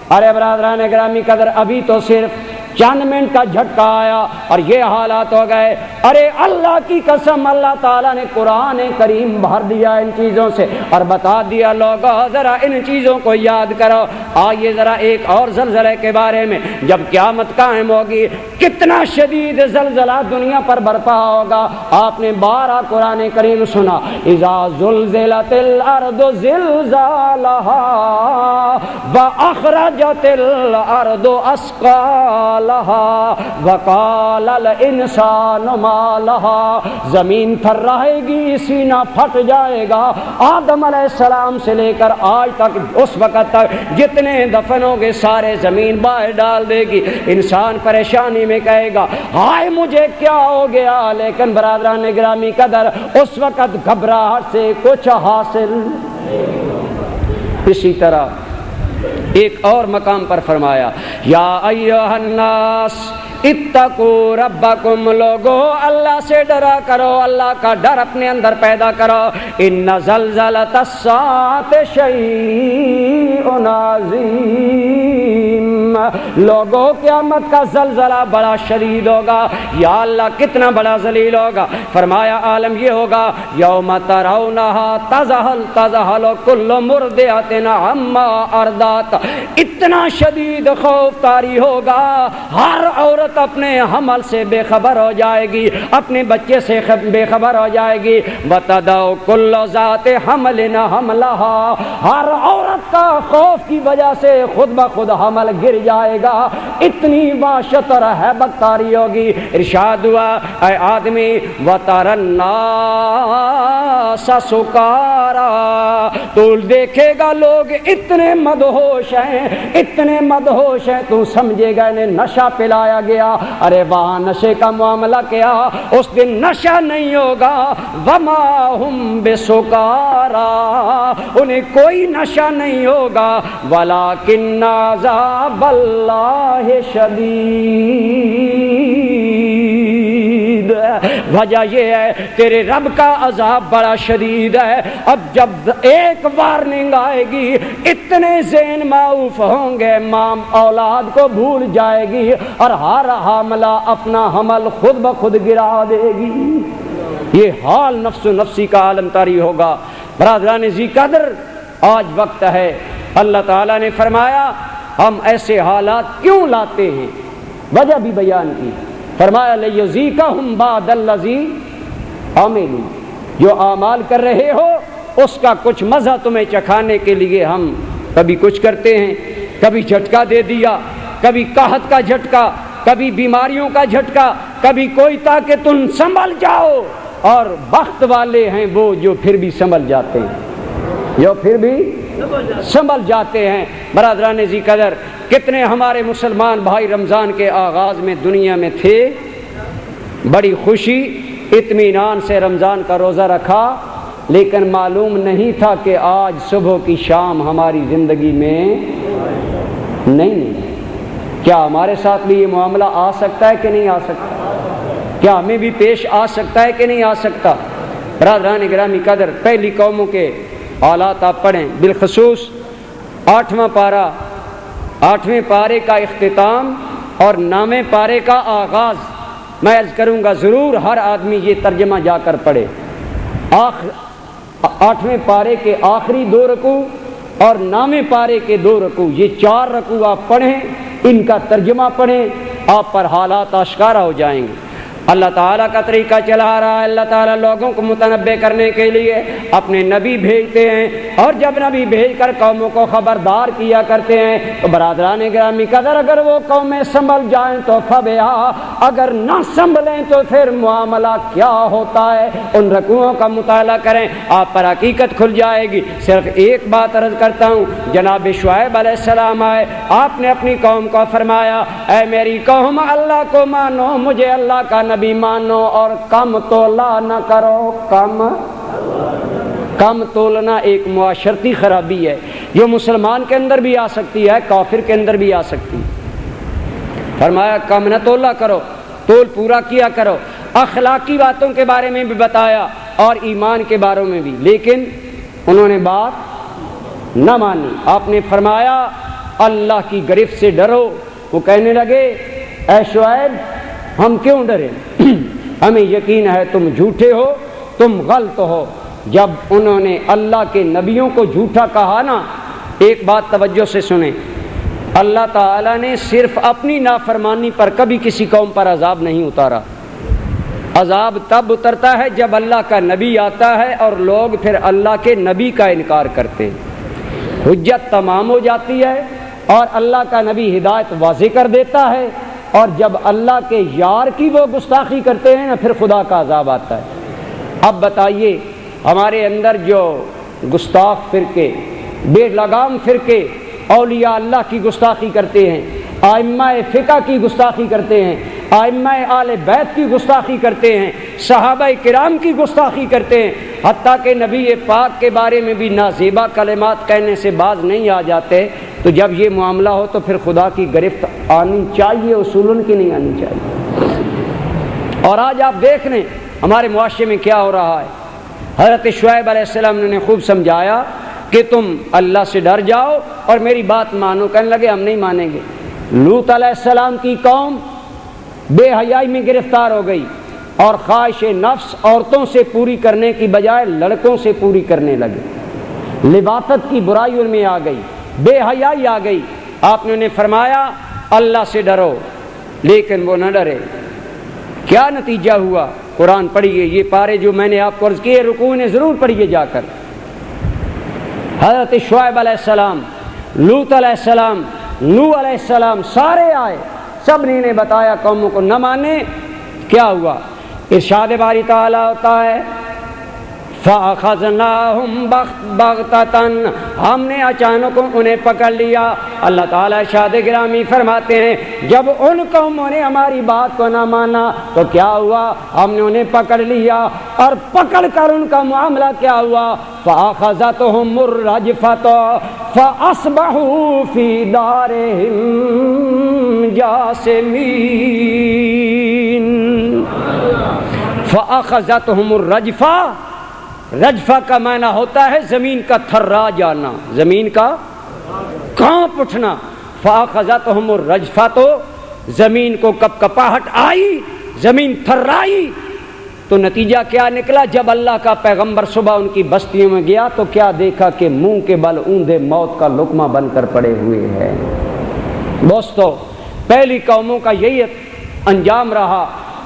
ارے برادران گرامی قدر، ابھی تو صرف چند منٹ کا جھٹکا آیا اور یہ حالات ہو گئے۔ ارے اللہ کی قسم، اللہ تعالیٰ نے قرآن کریم بھر دیا ان چیزوں سے اور بتا دیا لوگوں ذرا ان چیزوں کو یاد کرو۔ آئیے ذرا ایک اور زلزلے کے بارے میں، جب قیامت قائم ہوگی کتنا شدید زلزلہ دنیا پر برپا ہوگا۔ آپ نے بارہ قرآن کریم سنا، اذا زلزلت الارض زلزالہا واخرجت الارض اثقالہا وقال الانسان ما لہا، زمین تھرائے گی، سینہ پھٹ جائے گا۔ آدم علیہ السلام سے لے کر آج تک، اس وقت تک جتنے دفن ہوں گے سارے زمین باہر ڈال دے گی۔ انسان پریشانی میں کہے گا ہائے مجھے کیا ہو گیا، لیکن برادران گرامی قدر اس وقت گھبراہٹ سے کچھ حاصل۔ اسی طرح ایک اور مقام پر فرمایا یا ایھا الناس اتقوا ربکم، لوگو اللہ سے ڈرا کرو، اللہ کا ڈر اپنے اندر پیدا کرو۔ ان زلزلۃ الساعۃ شیء عظیم، لوگو قیامت کا زلزلہ بڑا شدید ہوگا۔ یا اللہ کتنا بڑا ذلیل ہوگا۔ فرمایا عالم یہ ہوگا یوم ترونھا تذہل کل مرضعۃ عما ارضعت، اتنا شدید خوف طاری ہوگا، ہر عورت اپنے حمل سے بے خبر ہو جائے گی، اپنے بچے سے بے خبر ہو جائے گی۔ وتدع کل ذات حمل حملھا، ہر عورت کا خوف کی وجہ سے خود بخود حمل گر جائے گا، اتنی وحشت اور ہیبت طاری ہوگی۔ ارشاد ہوا اے آدمی وتری الناس سکارا، تو دیکھے گا لوگ اتنے مدہوش ہیں، اتنے مدہوش ہیں، تو سمجھے گا انہیں نشہ پلایا گیا۔ ارے وہاں نشے کا معاملہ کیا، اس دن نشہ نہیں ہوگا۔ وما ہم بسکارا، انہیں کوئی نشہ نہیں ہوگا۔ ولکن عذاب اللہ شدید، وجہ یہ ہے تیرے رب کا عذاب بڑا شدید ہے۔ اب جب ایک وارننگ آئے گی اتنے ذہن معاف ہوں گے، ماں اولاد کو بھول جائے گی اور ہر حاملہ اپنا حمل خود بخود گرا دے گی۔ یہ حال نفس و نفسی کا عالم طاری ہوگا۔ برادران ذی قدر، آج وقت ہے، اللہ تعالیٰ نے فرمایا ہم ایسے حالات کیوں لاتے ہیں، وجہ بھی بیان کی۔ فرمایا لیذیقہم بعض الذی عملوا، جو اعمال کر رہے ہو اس کا کچھ مزہ تمہیں چکھانے کے لیے ہم کبھی کچھ کرتے ہیں، کبھی جھٹکا دے دیا، کبھی قحط کا جھٹکا، کبھی بیماریوں کا جھٹکا، کبھی کوئی تاکہ تم سنبھل جاؤ، اور بخت والے ہیں وہ جو پھر بھی سنبھل جاتے ہیں، جو پھر بھی سنبھل جاتے ہیں۔ برادران ذی قدر، کتنے ہمارے مسلمان بھائی رمضان کے آغاز میں دنیا میں تھے، بڑی خوشی اطمینان سے رمضان کا روزہ رکھا، لیکن معلوم نہیں تھا کہ آج صبح کی شام ہماری زندگی میں نہیں۔ کیا ہمارے ساتھ بھی یہ معاملہ آ سکتا ہے کہ نہیں آ سکتا؟ کیا ہمیں بھی پیش آ سکتا ہے کہ نہیں آ سکتا؟ برادران گرامی قدر، پہلی قوموں کے حالات آپ پڑھیں، بالخصوص 8واں پارہ، 8ویں پارے کا اختتام اور 9ویں پارے کا آغاز۔ میں عرض کروں گا ضرور ہر آدمی یہ ترجمہ جا کر پڑھے۔ 8ویں پارے کے آخری 2 رکوع اور 9ویں پارے کے 2 رکوع، یہ 4 رکوع آپ پڑھیں، ان کا ترجمہ پڑھیں، آپ پر حالات آشکارا ہو جائیں گے۔ اللہ تعالیٰ کا طریقہ چلا رہا ہے، اللہ تعالیٰ لوگوں کو متنبع کرنے کے لیے اپنے نبی بھیجتے ہیں، اور جب نبی بھیج کر قوموں کو خبردار کیا کرتے ہیں تو برادران گرامی قدر، اگر وہ قومیں سنبھل جائیں تو فبیا، اگر نہ سنبھلیں تو پھر معاملہ کیا ہوتا ہے۔ ان رکوعوں کا مطالعہ کریں، آپ پر حقیقت کھل جائے گی۔ صرف ایک بات عرض کرتا ہوں، جناب شعیب علیہ السلام آئے، آپ نے اپنی قوم کو فرمایا اے میری قوم، اللہ کو مانو، مجھے اللہ کا نبی مانو، اور کم تولا نہ کرو۔ کم تولنا ایک معاشرتی خرابی ہے جو مسلمان کے اندر بھی آ سکتی ہے، کافر کے اندر بھی آ سکتی ہے۔ فرمایا کم نہ تولا کرو، تول پورا کیا کرو۔ اخلاقی باتوں کے بارے میں بھی بتایا اور ایمان کے بارے میں بھی، لیکن انہوں نے بات نہ مانی۔ آپ نے فرمایا اللہ کی گرفت سے ڈرو۔ وہ کہنے لگے اے شعیب ہم کیوں ڈرے، ہمیں یقین ہے تم جھوٹے ہو، تم غلط ہو۔ جب انہوں نے اللہ کے نبیوں کو جھوٹا کہا نا، ایک بات توجہ سے سنیں، اللہ تعالیٰ نے صرف اپنی نافرمانی پر کبھی کسی قوم پر عذاب نہیں اتارا۔ عذاب تب اترتا ہے جب اللہ کا نبی آتا ہے اور لوگ پھر اللہ کے نبی کا انکار کرتے ہیں۔ حجت تمام ہو جاتی ہے اور اللہ کا نبی ہدایت واضح کر دیتا ہے، اور جب اللہ کے یار کی وہ گستاخی کرتے ہیں نا، پھر خدا کا عذاب آتا ہے۔ اب بتائیے ہمارے اندر جو گستاخ فرقے، بے لگام فرقے اولیاء اللہ کی گستاخی کرتے ہیں، ائمہ فقہ کی گستاخی کرتے ہیں، ائمہ آل بیت کی گستاخی کرتے ہیں، صحابہ کرام کی گستاخی کرتے ہیں، حتیٰ کہ نبی پاک کے بارے میں بھی نازیبا کلمات کہنے سے باز نہیں آ جاتے، تو جب یہ معاملہ ہو تو پھر خدا کی گرفت آنی چاہیے، اصولن کی نہیں آنی چاہیے۔ اور آج آپ دیکھ لیں ہمارے معاشرے میں کیا ہو رہا ہے۔ حضرت شعیب علیہ السلام نے خوب سمجھایا کہ تم اللہ سے ڈر جاؤ اور میری بات مانو، کہنے لگے ہم نہیں مانیں گے۔ لوط علیہ السلام کی قوم بے حیائی میں گرفتار ہو گئی اور خواہش نفس عورتوں سے پوری کرنے کی بجائے لڑکوں سے پوری کرنے لگے، لباست کی برائی ان میں آ گئی، بے حیائی آ گئی۔ آپ نے انہیں فرمایا اللہ سے ڈرو، لیکن وہ نہ ڈرے۔ کیا نتیجہ ہوا؟ قرآن پڑھیے، یہ پارے جو میں نے آپ کو عرض کیے رکوع نے ضرور پڑھیے جا کر۔ حضرت شعیب علیہ السلام، لوط علیہ السلام، نوح علیہ السلام سارے آئے، سب نے انہیں بتایا، قوموں کو نہ مانے۔ کیا ہوا؟ ارشاد باری تعالیٰ ہوتا ہے فَأَخَذْنَاهُمْ بَغْتَةً، ہم نے اچانک انہیں پکڑ لیا۔ اللہ تعالیٰ ارشاد گرامی فرماتے ہیں جب ان قوموں نے ہماری بات کو نہ مانا تو کیا ہوا؟ ہم نے انہیں پکڑ لیا، اور پکڑ کر ان کا معاملہ کیا ہوا؟ فَأَخَذَتْهُمُ الرَّجْفَةُ فَأَصْبَحُوا فِي دَارِهِمْ جَاثِمِينَ۔ فَأَخَذَتْهُمُ الرَّجْفَةُ، رجفہ کا معنی ہوتا ہے زمین کا تھرا جانا، زمین کا کانپ اٹھنا۔ فَأَخَذَتْهُمُ الرَّجْفَةُ، تو زمین کو کپکپاہٹ آئی، زمین تھرائی۔ تو نتیجہ کیا نکلا؟ جب اللہ کا پیغمبر صبح ان کی بستیوں میں گیا تو کیا دیکھا کہ منہ کے بل اوندھے موت کا لقمہ بن کر پڑے ہوئے ہیں۔ دوستو، پہلی قوموں کا یہی انجام رہا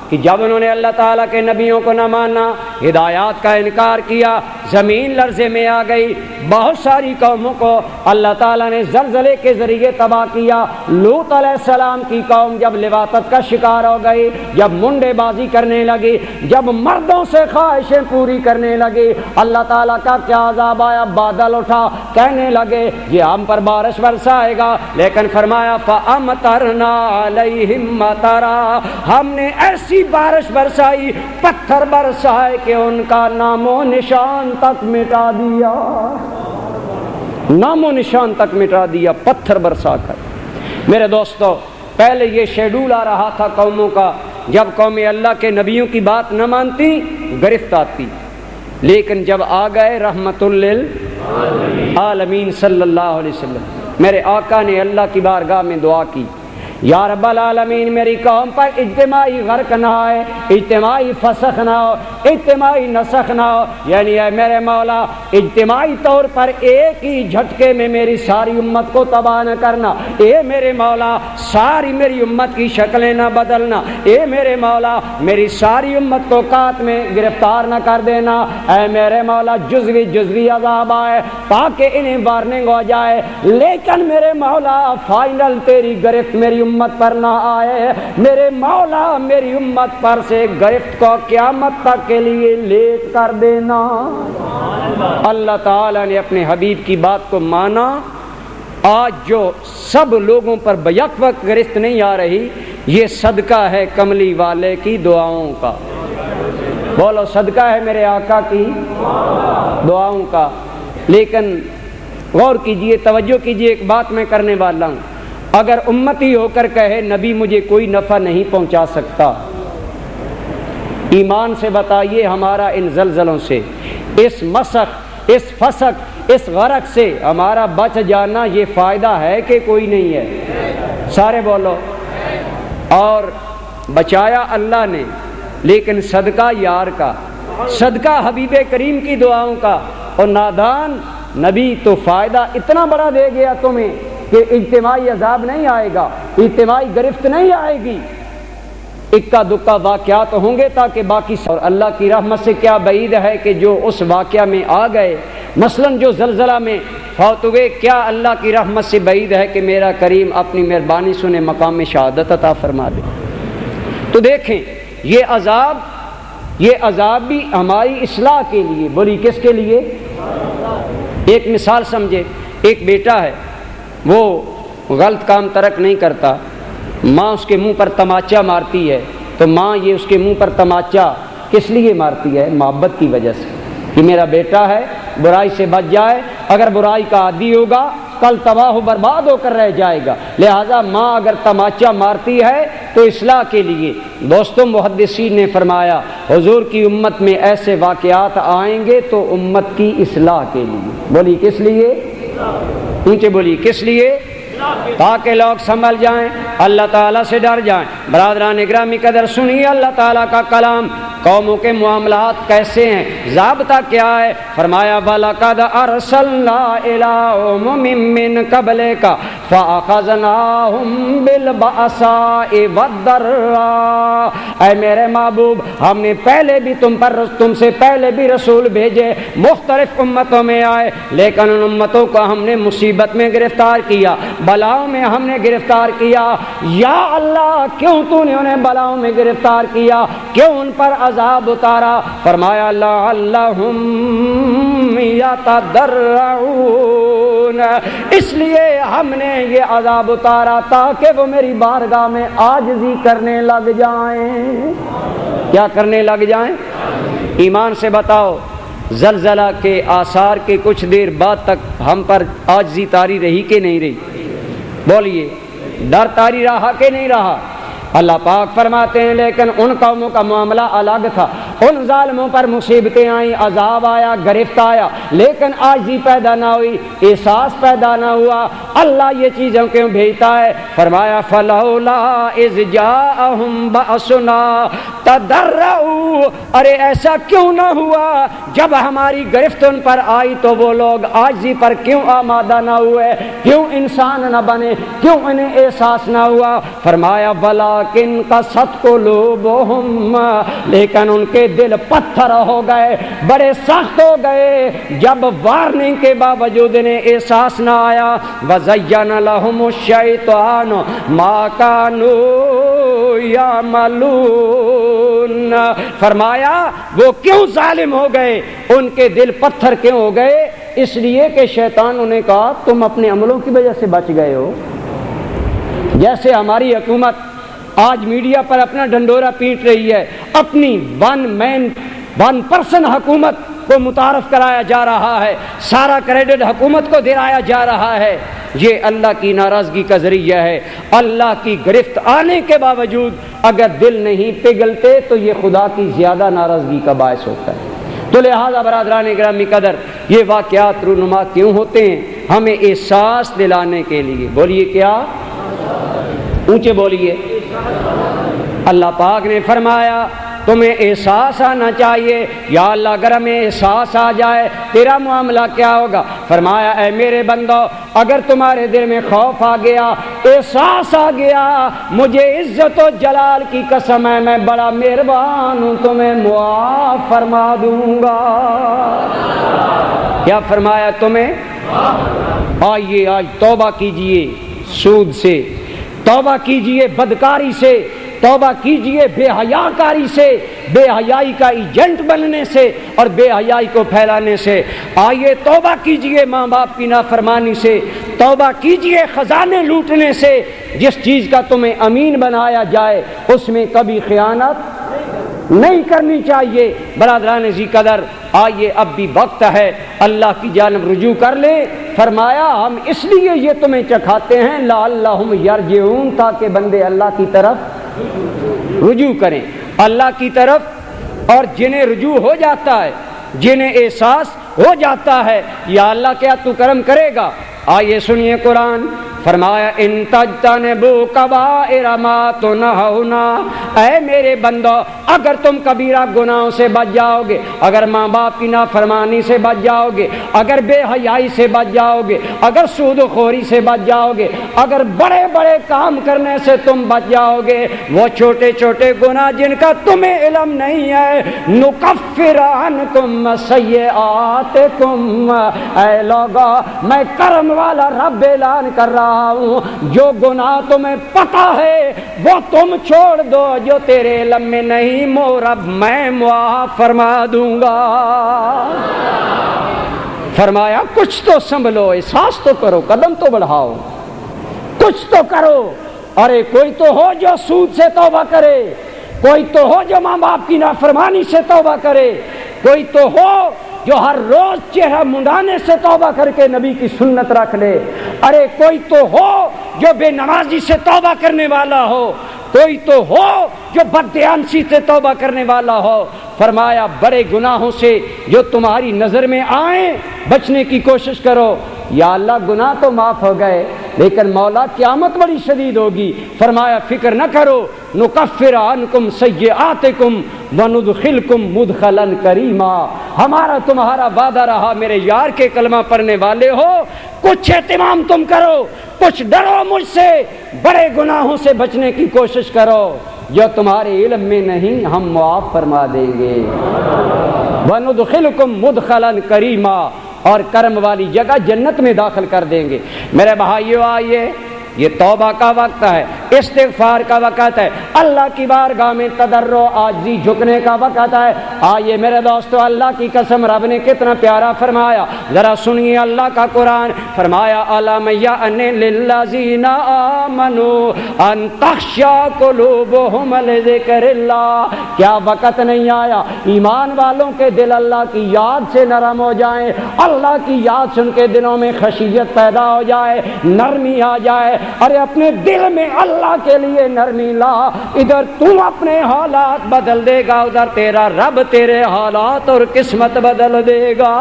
کہ جب انہوں نے اللہ تعالیٰ کے نبیوں کو نہ مانا، ہدایات کا انکار کیا، زمین لرزے میں آ گئی۔ بہت ساری قوموں کو اللہ تعالیٰ نے زلزلے کے ذریعے تباہ کیا۔ لوط علیہ السلام کی قوم جب لواطت کا شکار ہو گئی، جب منڈے بازی کرنے لگی، جب مردوں سے خواہشیں پوری کرنے لگی، اللہ تعالیٰ کا کیا عذاب آیا؟ بادل اٹھا، کہنے لگے یہ ہم پر بارش برسائے گا، لیکن فرمایا فَأَمْطَرْنَا عَلَيْهِمْ مَطَرًا، ہم نے ایسی بارش برسائی، پتھر برسائے کہ ان کا نام و نشان تک مٹا دیا، نام و نشان تک مٹا دیا پتھر برسا کر۔ میرے دوستو، پہلے یہ شیڈول آ رہا تھا قوموں کا، جب قومیں اللہ کے نبیوں کی بات نہ مانتی گرفت آتی، لیکن جب آ گئے رحمت للعالمین صلی اللہ علیہ وسلم، میرے آقا نے اللہ کی بارگاہ میں دعا کی، یا رب العالمین میری قوم پر اجتماعی غرق نہ آئے، اجتماعی فسخ نہ ہو، اجتماعی نسخ نہ ہو، یعنی اے میرے مولا اجتماعی طور پر ایک ہی جھٹکے میں میری ساری امت کو تباہ نہ کرنا، اے میرے مولا ساری میری امت کی شکلیں نہ بدلنا، اے میرے مولا میری ساری امت کو قحط میں گرفتار نہ کر دینا، اے میرے مولا جزوی عذاب آئے تاکہ انہیں وارننگ ہو جائے، لیکن میرے مولا فائنل تیری گرفت میری امت پر نہ آئے، میرے مولا میری امت پر سے گرفت کو قیامت تک کے لیے لیٹ کر دینا۔ اللہ تعالیٰ نے اپنے حبیب کی بات کو مانا۔ آج جو سب لوگوں پر بیک وقت گرفت نہیں آ رہی، یہ صدقہ ہے کملی والے کی دعاؤں کا۔ بولو صدقہ ہے میرے آقا کی دعاؤں کا۔ لیکن غور کیجئے، توجہ کیجئے، ایک بات میں کرنے والا ہوں، اگر امتی ہو کر کہے نبی مجھے کوئی نفع نہیں پہنچا سکتا، ایمان سے بتائیے ہمارا ان زلزلوں سے، اس مسخ، اس فسق، اس غرق سے ہمارا بچ جانا یہ فائدہ ہے کہ کوئی نہیں ہے؟ سارے بولو اور بچایا اللہ نے، لیکن صدقہ یار کا، صدقہ حبیب کریم کی دعاؤں کا، اور نادان نبی تو فائدہ اتنا بڑا دے گیا تمہیں کہ اجتماعی عذاب نہیں آئے گا، اجتماعی گرفت نہیں آئے گی، اکا دکا واقعات ہوں گے تاکہ باقی اور اللہ کی رحمت سے کیا بعید ہے کہ جو اس واقعہ میں آ گئے، مثلا جو زلزلہ میں فوت ہوئے، کیا اللہ کی رحمت سے بعید ہے کہ میرا کریم اپنی مہربانی سے انہیں مقام میں شہادت عطا فرما دے؟ تو دیکھیں یہ عذاب بھی ہماری اصلاح کے لیے، بولی کس کے لیے؟ ایک مثال سمجھے، ایک بیٹا ہے وہ غلط کام ترک نہیں کرتا، ماں اس کے منہ پر تماچا مارتی ہے، تو ماں یہ اس کے منہ پر تماچا کس لیے مارتی ہے؟ محبت کی وجہ سے کہ میرا بیٹا ہے برائی سے بچ جائے، اگر برائی کا عادی ہوگا کل تباہ و برباد ہو کر رہ جائے گا، لہذا ماں اگر تماچا مارتی ہے تو اصلاح کے لیے۔ دوستوں محدثین نے فرمایا حضور کی امت میں ایسے واقعات آئیں گے تو امت کی اصلاح کے لیے، بولی کس لیے؟ اونچے بولی کس لیے؟ تاکہ لوگ سنبھل جائیں، اللہ تعالیٰ سے ڈر جائیں۔ برادران گرامی قدر سنیے اللہ تعالیٰ کا کلام، قوموں کے معاملات کیسے ہیں، ضابطہ کیا ہے؟ فرمایا وَلَقَدْ أَرْسَلْنَا إِلَىٰ أُمَمٍ مِّن قَبْلِكَ فَأَخَذْنَاهُمْ بِالْبَأْسَاءِ وَالضَّرَّاءِ، اے میرے محبوب ہم نے پہلے بھی تم سے پہلے بھی رسول بھیجے، مختلف امتوں میں آئے، لیکن ان امتوں کو ہم نے مصیبت میں گرفتار کیا، بلاؤں میں ہم نے گرفتار کیا۔ یا اللہ کیوں تو نے انہیں بلاؤں میں گرفتار کیا، کیوں ان پر عذاب اتارا؟ فرمایا لعلہم یتضرعون، اس لیے ہم نے یہ عذاب اتارا تاکہ وہ میری بارگاہ میں عاجزی کرنے لگ جائیں۔ کیا کرنے لگ جائیں؟ ایمان سے بتاؤ، زلزلہ کے آثار کے کچھ دیر بعد تک ہم پر عاجزی طاری رہی کہ نہیں رہی؟ بولیے، ڈر طاری رہا کہ نہیں رہا؟ اللہ پاک فرماتے ہیں لیکن ان قوموں کا معاملہ الگ تھا، ان ظالموں پر مصیبتیں آئیں، عذاب آیا، گرفت آیا، لیکن عاجزی پیدا نہ ہوئی، احساس پیدا نہ ہوا۔ اللہ یہ چیزیں کیوں بھیجتا ہے؟ فرمایا فلولا اذ جاءہم بأسنا تضرعوا، ارے ایسا کیوں نہ ہوا جب ہماری گرفت ان پر آئی تو وہ لوگ عاجزی پر کیوں آمادہ نہ ہوئے، کیوں انسان نہ بنے، کیوں انہیں احساس نہ ہوا؟ فرمایا ولیکن قست قلوبہم، لیکن ان کے دل پتھر ہو گئے، بڑے سخت ہو گئے جب وارننگ کے باوجود انہیں احساس نہ آیا۔ وَزَيَّنَ لَهُمُ الشَّيْطَانُ مَا كَانُوا يَعْمَلُونَ، فرمایا وہ کیوں ظالم ہو گئے، ان کے دل پتھر کیوں ہو گئے؟ اس لیے کہ شیطان انہیں کہا تم اپنے عملوں کی وجہ سے بچ گئے ہو۔ جیسے ہماری حکومت آج میڈیا پر اپنا ڈنڈورا پیٹ رہی ہے، اپنی ون پرسن حکومت کو متعارف کرایا جا رہا ہے، سارا کریڈٹ حکومت کو دلایا جا رہا ہے، یہ اللہ کی ناراضگی کا ذریعہ ہے۔ اللہ کی گرفت آنے کے باوجود اگر دل نہیں پگھلتے تو یہ خدا کی زیادہ ناراضگی کا باعث ہوتا ہے۔ تو لہذا برادران گرامی قدر یہ واقعات رونما کیوں ہوتے ہیں؟ ہمیں احساس دلانے کے لیے۔ بولیے کیا؟ اونچے بولیے۔ اللہ پاک نے فرمایا تمہیں احساس آنا چاہیے، یا اللہ اگر ہمیں احساس آ جائے تیرا معاملہ کیا ہوگا؟ فرمایا اے میرے بندو اگر تمہارے دل میں خوف آ گیا، احساس آ گیا، مجھے عزت و جلال کی قسم ہے میں بڑا مہربان ہوں، تمہیں معاف فرما دوں گا۔ کیا فرمایا تمہیں؟ آئیے آج توبہ کیجئے سود سے، توبہ کیجئے بدکاری سے، توبہ کیجئے بے حیا کاری سے، بے حیائی کا ایجنٹ بننے سے اور بے حیائی کو پھیلانے سے۔ آئیے توبہ کیجئے ماں باپ کی نافرمانی سے، توبہ کیجئے خزانے لوٹنے سے۔ جس چیز کا تمہیں امین بنایا جائے اس میں کبھی خیانت نہیں کرنی چاہیے۔ برادران ذی قدر آئیے اب بھی وقت ہے اللہ کی جانب رجوع کر لیں۔ فرمایا ہم اس لیے یہ تمہیں چکھاتے ہیں لعلہم یرجعون، تاکہ بندے اللہ کی طرف رجوع کریں، اللہ کی طرف، اور جنہیں رجوع ہو جاتا ہے، جنہیں احساس ہو جاتا ہے یا اللہ کیا تو کرم کرے گا۔ آئیے سنیے قرآن فرمایا ان تجتنبوا کبائر ما تنہون، اے میرے بندو اگر تم کبیرہ گناہوں سے بچ جاؤ گے، اگر ماں باپ کی نافرمانی سے بچ جاؤ گے، اگر بے حیائی سے بچ جاؤ گے، اگر سود و خوری سے بچ جاؤ گے، اگر بڑے بڑے کام کرنے سے تم بچ جاؤ گے، وہ چھوٹے چھوٹے گناہ جن کا تمہیں علم نہیں ہے، نکفر عنکم سیئاتکم، اے لوگو میں کرم والا رب اعلان کر رہا ہوں، جو گناہ تمہیں پتہ ہے وہ تم چھوڑ دو، جو تیرے علم میں نہیں رب میں معاف فرما دوں گا۔ فرمایا کچھ تو سنبھلو، احساس تو کرو، قدم تو بڑھاؤ، کچھ تو کرو۔ ارے کوئی تو ہو جو سود سے توبہ کرے، کوئی تو ہو جو ماں باپ کی نافرمانی سے توبہ کرے، کوئی تو ہو جو ہر روز چہرہ منڈانے سے توبہ کر کے نبی کی سنت رکھ لے، ارے کوئی تو ہو جو بے نمازی سے توبہ کرنے والا ہو، کوئی تو ہو جو بددیانتی سے توبہ کرنے والا ہو۔ فرمایا بڑے گناہوں سے جو تمہاری نظر میں آئیں بچنے کی کوشش کرو۔ یا اللہ گناہ تو معاف ہو گئے لیکن مولا قیامت بڑی شدید ہوگی۔ فرمایا فکر نہ کرو، نکفر عنکم سیئاتکم وندخلکم مدخلا کریما، ہمارا تمہارا وعدہ رہا میرے یار کے کلمہ پڑھنے والے ہو، کچھ اہتمام تم کرو، کچھ ڈرو مجھ سے، بڑے گناہوں سے بچنے کی کوشش کرو، جو تمہارے علم میں نہیں ہم معاف فرما دیں گے۔ وندخلکم مدخلا کریما، اور کرم والی جگہ جنت میں داخل کر دیں گے۔ میرے بھائیو آئیے، یہ توبہ کا وقت ہے، استغفار کا وقت ہے، اللہ کی بارگاہ میں تضرع عاجزی جھکنے کا وقت ہے۔ آئیے میرے دوستو، اللہ کی قسم رب نے کتنا پیارا فرمایا، ذرا سنیے اللہ کا قرآن۔ فرمایا الم یأن للذین آمنوا ان تخشع قلوبہم لذکر اللہ، کیا وقت نہیں آیا ایمان والوں کے دل اللہ کی یاد سے نرم ہو جائیں، اللہ کی یاد سن کے دلوں میں خشیت پیدا ہو جائے، نرمی آ جائے۔ ارے اپنے دل میں اللہ کے لیے نرمی لا، ادھر تو اپنے حالات بدل دے گا، ادھر تیرا رب تیرے حالات اور قسمت بدل دے گا۔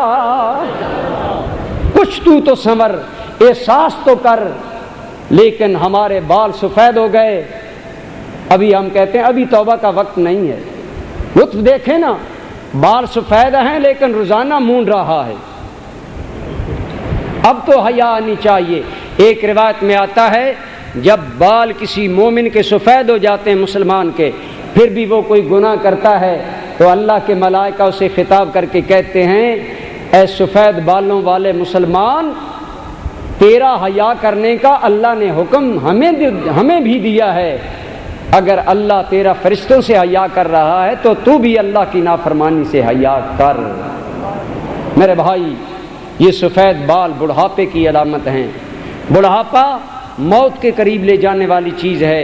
کچھ تو سنور، احساس تو کر۔ لیکن ہمارے بال سفید ہو گئے، ابھی ہم کہتے ہیں ابھی توبہ کا وقت نہیں ہے۔ لطف دیکھیں نا، بال سفید ہیں لیکن روزانہ مونڈ رہا ہے۔ اب تو حیا آنی چاہیے۔ ایک روایت میں آتا ہے جب بال کسی مومن کے سفید ہو جاتے ہیں مسلمان کے، پھر بھی وہ کوئی گناہ کرتا ہے تو اللہ کے ملائکہ اسے خطاب کر کے کہتے ہیں اے سفید بالوں والے مسلمان، تیرا حیا کرنے کا اللہ نے حکم ہمیں بھی دیا ہے، اگر اللہ تیرا فرشتوں سے حیا کر رہا ہے تو تو بھی اللہ کی نافرمانی سے حیا کر۔ میرے بھائی، یہ سفید بال بڑھاپے کی علامت ہیں۔ بڑھاپا موت کے قریب لے جانے والی چیز ہے۔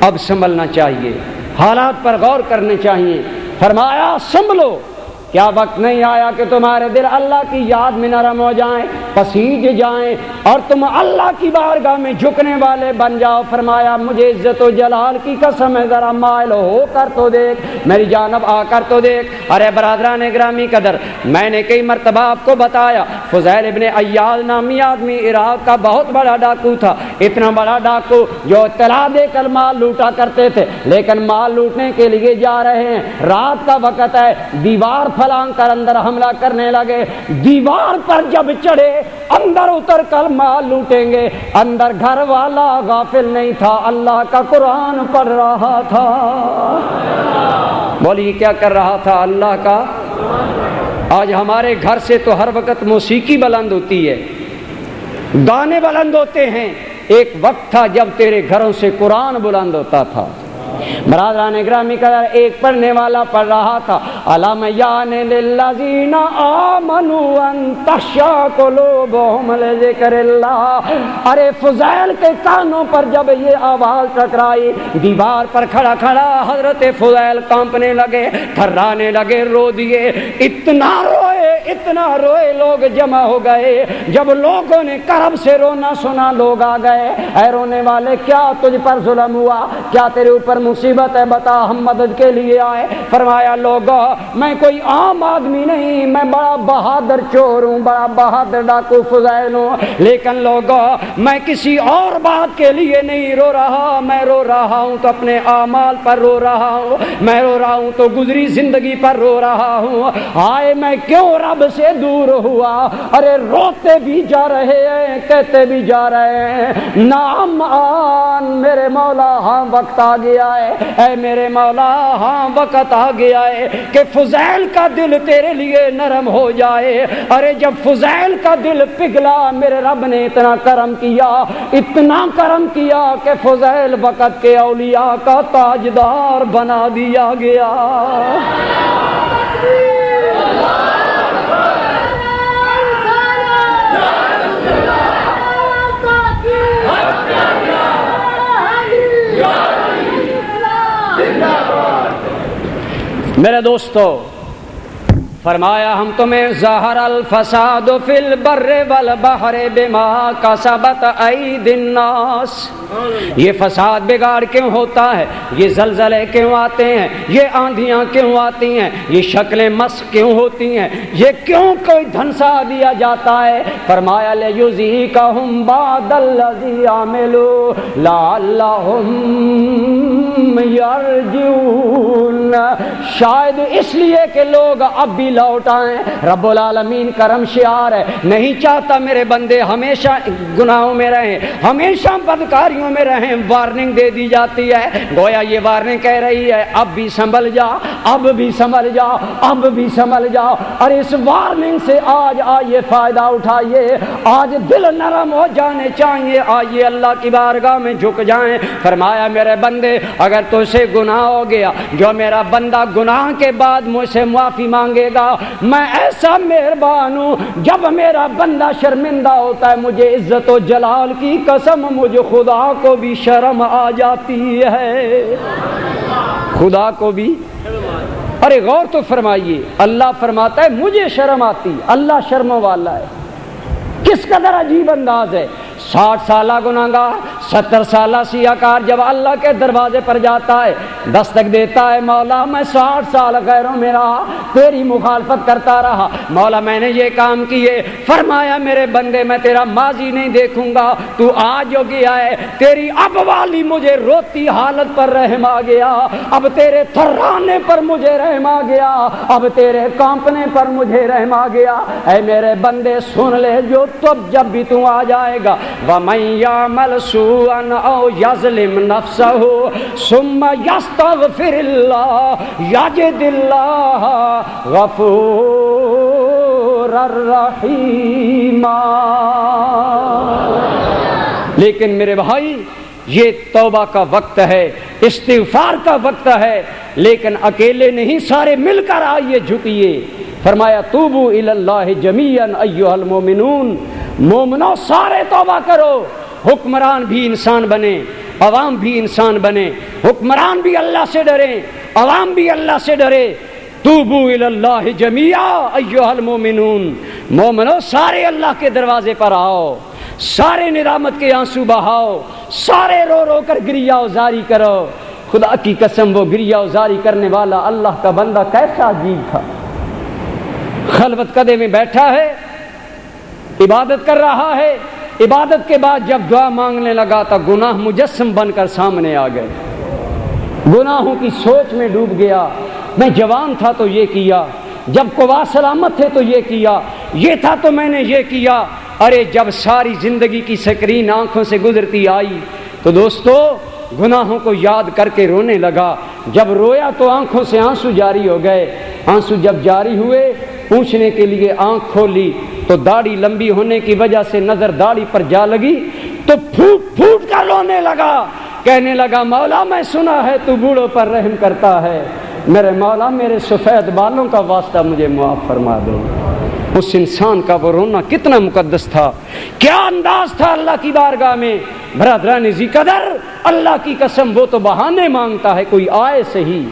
اب سنبھلنا چاہیے، حالات پر غور کرنے چاہیے۔ فرمایا سنبھلو، کیا وقت نہیں آیا کہ تمہارے دل اللہ کی یاد میں نرم ہو جائیں، پسیج جائیں اور تم اللہ کی بارگاہ میں جھکنے والے بن جاؤ۔ فرمایا مجھے عزت و جلال کی قسم ہے، ذرا مائل ہو کر تو دیکھ، میری جانب آ کر تو دیکھ۔ ارے برادران گرامی قدر، میں نے کئی مرتبہ آپ کو بتایا فضیل ابن عیاض نامی آدمی عراق کا بہت بڑا ڈاکو تھا، اتنا بڑا ڈاکو جو اطلاع دے کر مال لوٹا کرتے تھے، لیکن مال لوٹنے کے لیے جا رہے ہیں، رات کا وقت ہے، دیوار پھلانگ کر اندر حملہ کرنے لگے۔ دیوار پر جب چڑھے، اندر اتر کر مال لوٹیں گے، اندر گھر والا غافل نہیں تھا، اللہ کا قرآن پڑھ رہا تھا۔ بولیے کیا کر رہا تھا؟ اللہ کا۔ آج ہمارے گھر سے تو ہر وقت موسیقی بلند ہوتی ہے، گانے بلند ہوتے ہیں، ایک وقت تھا جب تیرے گھروں سے قرآن بلند ہوتا تھا۔ برادران گرامی قدر، ایک پڑھنے والا پڑھ رہا تھا الم یعن للذین آمنوا ان تخشع قلوبہم لذکر اللہ۔ ارے فضیل کے کانوں پر جب یہ آواز ٹکرائی، دیوار پر کھڑا کھڑا حضرت فضیل کانپنے لگے، تھرانے لگے، رو دیے، اتنا روئے، لوگ جمع ہو گئے۔ جب لوگوں نے کرب سے رونا سنا، لوگ آ گئے، اے رونے والے کیا تجھ پر ظلم ہوا، کیا تیرے اوپر مصیبت ہے، بتا ہم مدد کے لیے آئے۔ فرمایا لوگوں میں کوئی عام آدمی نہیں، میں بڑا بہادر چور ہوں، بڑا بہادر ڈاکو فضیل ہوں، لیکن لوگوں میں کسی اور بات کے لیے نہیں رو رہا، میں رو رہا ہوں تو اپنے اعمال پر رو رہا ہوں، میں رو رہا ہوں تو گزری زندگی پر رو رہا ہوں۔ آئے میں کیوں رب سے دور ہوا، ارے روتے بھی جا رہے ہیں، کہتے بھی جا رہے ہیں نام آن میرے مولا، ہاں وقت آ گیا ہے، اے میرے مولا ہاں وقت آ گیا ہے کہ فضیل کا دل تیرے لیے نرم ہو جائے۔ ارے جب فضیل کا دل پگھلا، میرے رب نے اتنا کرم کیا، اتنا کرم کیا کہ فضیل وقت کے اولیاء کا تاجدار بنا دیا گیا۔ میرے دوستو، فرمایا ہم تمہیں ظہر الفساد فی البر والبحر بما کسبت ایدی الناس، یہ فساد بگاڑ کیوں ہوتا ہے، یہ زلزلے کیوں آتے ہیں، یہ آندھیاں کیوں آتی ہیں، یہ شکلیں مسخ کیوں ہوتی ہیں، یہ کیوں کوئی دھنسا دیا جاتا ہے؟ فرمایا لیذیقہم بعض الذی عملوا لعلہم یرجعون، شاید اس لیے کہ لوگ اب بھی لوٹ آئیں۔ رب العالمین کرم شعار ہے، نہیں چاہتا میرے بندے ہمیشہ گناہوں میں رہیں، ہمیشہ بدکاریوں میں رہیں۔ وارننگ دے دی جاتی ہے، گویا یہ وارننگ کہہ رہی ہے اب بھی سنبھل جا، اب بھی سنبھل جا، اب بھی سنبھل جا۔ اور اس وارننگ سے آج آئیے فائدہ اٹھائیے، آج دل نرم ہو جانے چاہیے، آئیے اللہ کی بارگاہ میں جھک جائیں۔ فرمایا میرے بندے اگر تو سے گناہ ہو گیا، جو میرا بندہ گناہ کے بعد مجھ سے معافی مانگے گا، میں ایسا مہربان ہوں، جب میرا بندہ شرمندہ ہوتا ہے مجھے عزت و جلال کی قسم مجھے خدا کو بھی شرم آ جاتی ہے، خدا کو بھی۔ ارے غور تو فرمائیے، اللہ فرماتا ہے مجھے شرم آتی، اللہ شرموں والا ہے۔ کس قدر عجیب انداز ہے۔ 60 سالہ گناہگار، 70 سالہ سیاکار جب اللہ کے دروازے پر جاتا ہے، دستک دیتا ہے، مولا میں 60 سال غیروں میں رہا، تیری مخالفت کرتا رہا، مولا میں نے یہ کام کیے۔ فرمایا میرے بندے میں تیرا ماضی نہیں دیکھوں گا، تو آج جو گیا ہے تیری اب والی مجھے روتی حالت پر رحم آ گیا، اب تیرے تھرانے پر مجھے رحم آ گیا، اب تیرے کانپنے پر مجھے رحم آ گیا۔ اے میرے بندے سن لے، جو تب جب بھی تو آ جائے گا، وَمَن يَعْمَلْ سُوءًا أَوْ يَظْلِمْ نَفْسَهُ ثُمَّ يَسْتَغْفِرِ اللَّهَ يَجِدِ اللَّهَ غَفُورًا رَحِيمًا۔ لیکن میرے بھائی یہ توبہ کا وقت ہے، استغفار کا وقت ہے، لیکن اکیلے نہیں، سارے مل کر آئیے جھکیے۔ فرمایا توبو الی اللہ جمیعا ایھا المؤمنون، مومنوں سارے توبہ کرو۔ حکمران بھی انسان بنے، عوام بھی انسان بنے، حکمران بھی اللہ سے ڈرے، عوام بھی اللہ سے ڈرے۔ توبو الی اللہ جمیعا ایھا المؤمنون، مومنوں سارے اللہ کے دروازے پر آؤ، سارے ندامت کے آنسو بہاؤ، سارے رو رو کر گریہ وزاری کرو۔ خدا کی قسم وہ گریہ وزاری کرنے والا اللہ کا بندہ کیسا عجیب تھا، خلوت قدے میں بیٹھا ہے، عبادت کر رہا ہے، عبادت کے بعد جب دعا مانگنے لگا تو گناہ مجسم بن کر سامنے آ گئے، گناہوں کی سوچ میں ڈوب گیا۔ میں جوان تھا تو یہ کیا، جب قوا سلامت تھے تو یہ کیا، یہ تھا تو میں نے یہ کیا۔ ارے جب ساری زندگی کی سکرین آنکھوں سے گزرتی آئی تو دوستو گناہوں کو یاد کر کے رونے لگا۔ جب رویا تو آنکھوں سے آنسو جاری ہو گئے، آنسو جب جاری ہوئے پوچھنے کے لیے آنکھ کھولی تو داڑھی لمبی ہونے کی وجہ سے نظر داڑھی پر جا لگی تو پھوٹ پھوٹ کر رونے لگا، کہنے لگا مولا میں سنا ہے تو بوڑھوں پر رحم کرتا ہے، میرے مولا میرے سفید بالوں کا واسطہ مجھے معاف فرما دو۔ اس انسان کا وہ رونا کتنا مقدس تھا، کیا انداز تھا اللہ کی بارگاہ میں۔ برادران ذی قدر، اللہ کی قسم وہ تو بہانے مانگتا ہے، کوئی آئے صحیح۔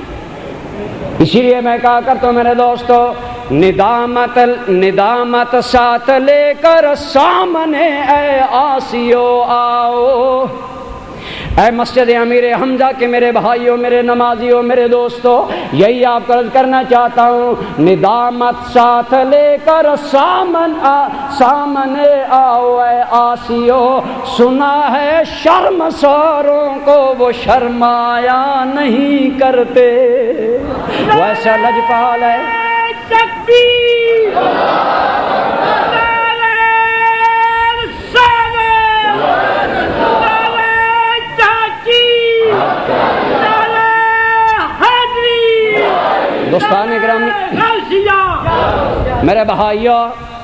اسی لیے میں کہا کرتا ہوں میرے دوستو، ندامت ساتھ لے کر سامنے اے آسیو آؤ، اے مسجد امیر حمزہ کے میرے بھائیوں، میرے نمازیوں، میرے دوستوں، یہی آپ کو عرض کرنا چاہتا ہوں، ندامت ساتھ لے کر سامنے آؤ اے آسیو، سنا ہے شرمساروں کو وہ شرمایا نہیں کرتے۔ وہ ایسا لجپال ہے، تکبیر، دوستان گرامی، میرے بھائیوں،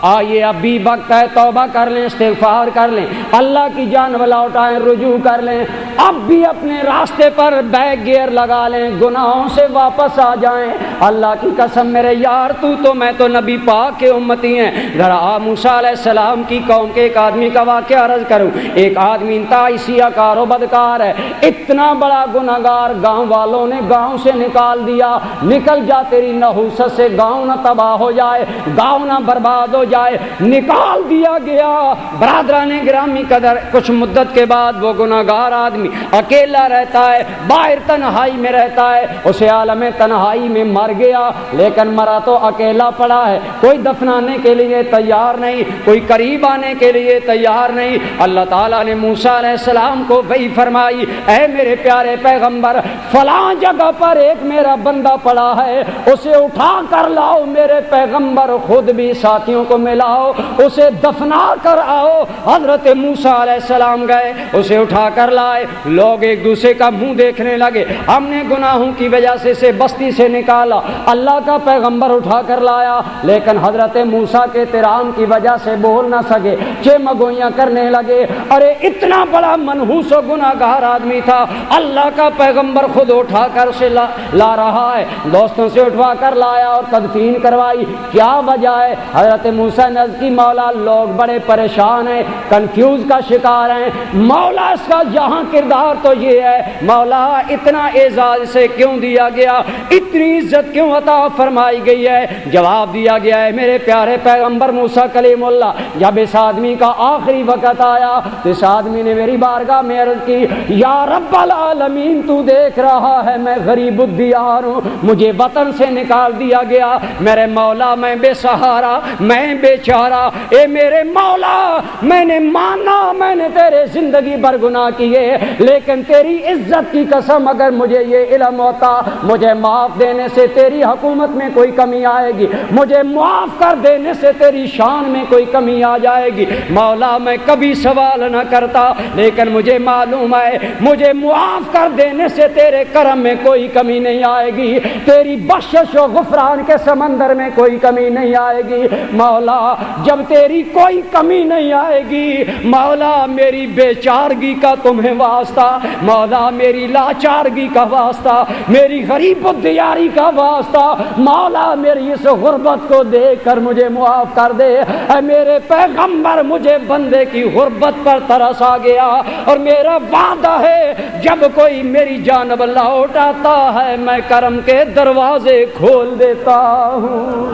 آئیے اب بھی وقت ہے، توبہ کر لیں، استغفار کر لیں، اللہ کی جانب لوٹائیں، رجوع کر لیں، اب بھی اپنے راستے پر بیک گیئر لگا لیں، گناہوں سے واپس آ جائیں۔ اللہ کی قسم میرے یار، تو میں تو نبی پاک کے امتی ہیں۔ ذرا موسیٰ علیہ السلام کی قوم کے ایک آدمی کا واقعہ عرض کروں۔ ایک آدمی انتہائی سیاہ کار و بدکار ہے، اتنا بڑا گناہگار، گاؤں والوں نے گاؤں سے نکال دیا۔ نکل جا تیری نحوست سے، گاؤں نہ تباہ ہو جائے، گاؤں نہ برباد ہو جائے، نکال دیا گیا۔ برادران گرامی قدر، کچھ مدت کے بعد وہ گناہگار آدمی اکیلا رہتا ہے، باہر تنہائی میں رہتا ہے، اسے عالم تنہائی میں مر گیا، لیکن مرا تو اکیلا پڑا ہے، کوئی دفنانے کے لیے تیار نہیں، کوئی قریب آنے کے لیے تیار نہیں۔ اللہ تعالیٰ نے موسیٰ علیہ السلام کو وحی فرمائی، اے میرے پیارے پیغمبر، فلاں جگہ پر ایک میرا بندہ پڑا ہے، اسے اٹھا کر لاؤ۔ میرے پیغمبر خود بھی ساتھیوں کو ملاؤ، اسے دفنا کر آؤ۔ حضرت موسیٰ علیہ السلام گئے، اسے اٹھا کر لائے۔ لوگ ایک دوسرے کا منہ دیکھنے لگے، ہم نے گناہوں کی وجہ سے اسے بستی سے نکالا، اللہ کا پیغمبر اٹھا کر لایا، لیکن حضرت موسیٰ کے احترام کی وجہ سے بول نہ سکے، چمگوئیاں کرنے لگے۔ ارے اتنا بڑا منحوس و گناہگار آدمی تھا، اللہ کا پیغمبر خود اٹھا کر اسے لا رہا ہے، دوستوں سے اٹھوا کر لایا اور تدفین کروائی۔ کیا وجہ ہے؟ حضرت موسیٰ نے عرض کی، مولا لوگ بڑے پریشان ہیں، کنفیوز کا شکار ہیں، مولا اس کا یہاں کردار تو یہ ہے، مولا اتنا اعزاز سے کیوں دیا گیا، اتنی عزت کیوں عطا فرمائی گئی ہے؟ جواب دیا گیا ہے، میرے پیارے پیغمبر موسیٰ کلیم اللہ، جب اس آدمی کا آخری وقت آیا تو اس آدمی نے میری بارگاہ میں عرض کی، یا رب العالمین تو دیکھ رہا ہے میں غریب الدیار ہوں، مجھے وطن سے نکال دیا گیا، میرے مولا میں بے سہارا، میں بیچارہ، اے میرے مولا میں نے مانا میں نے تیرے زندگی بھر گناہ کیے، لیکن تیری عزت کی قسم اگر مجھے یہ علم ہوتا مجھے معاف دینے سے تیری حکومت میں کوئی کمی آئے گی، مجھے معاف کر دینے سے تیری شان میں کوئی کمی آ جائے گی، مولا میں کبھی سوال نہ کرتا، لیکن مجھے معلوم ہے مجھے معاف کر دینے سے تیرے کرم میں کوئی کمی نہیں آئے گی، تیری بخشش و غفران کے سمندر میں کوئی کمی نہیں آئے گی۔ مولا جب تیری کوئی کمی نہیں آئے گی، مولا میری بیچارگی کا تمہیں واسطہ، مولا میری لاچارگی کا واسطہ، میری غریب الدیاری کا واسطہ، مولا میری اس غربت کو دیکھ کر مجھے معاف کر دے۔ اے میرے پیغمبر مجھے بندے کی غربت پر ترس آ گیا، اور میرا وعدہ ہے جب کوئی میری جانب لوٹ آتا ہے میں کرم کے دروازے کھول دیتا ہوں۔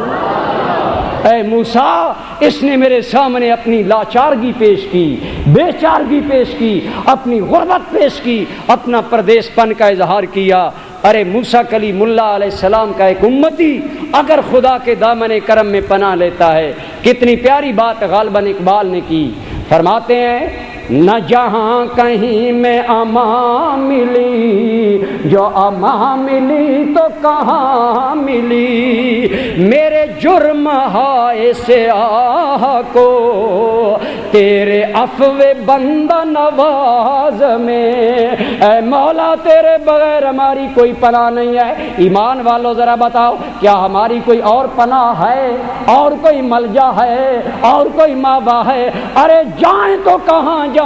اے موسیٰ، اس نے میرے سامنے اپنی لاچارگی پیش کی، بے چارگی پیش کی، اپنی غربت پیش کی، اپنا پردیس پن کا اظہار کیا۔ ارے موسیٰ کلیم اللہ علیہ السلام کا ایک امتی اگر خدا کے دامن کرم میں پناہ لیتا ہے، کتنی پیاری بات غالباً اقبال نے کی، فرماتے ہیں، نہ جہاں کہیں میں امان ملی، جو امان ملی تو کہاں ملی، میرے جرم ہائے سیاہ کو تیرے عفو بندہ نواز میں، اے مولا تیرے بغیر ہماری کوئی پناہ نہیں ہے۔ ایمان والو ذرا بتاؤ، کیا ہماری کوئی اور پناہ ہے، اور کوئی ملجا ہے، اور کوئی ماوا ہے؟ ارے جائیں تو کہاں جائیں؟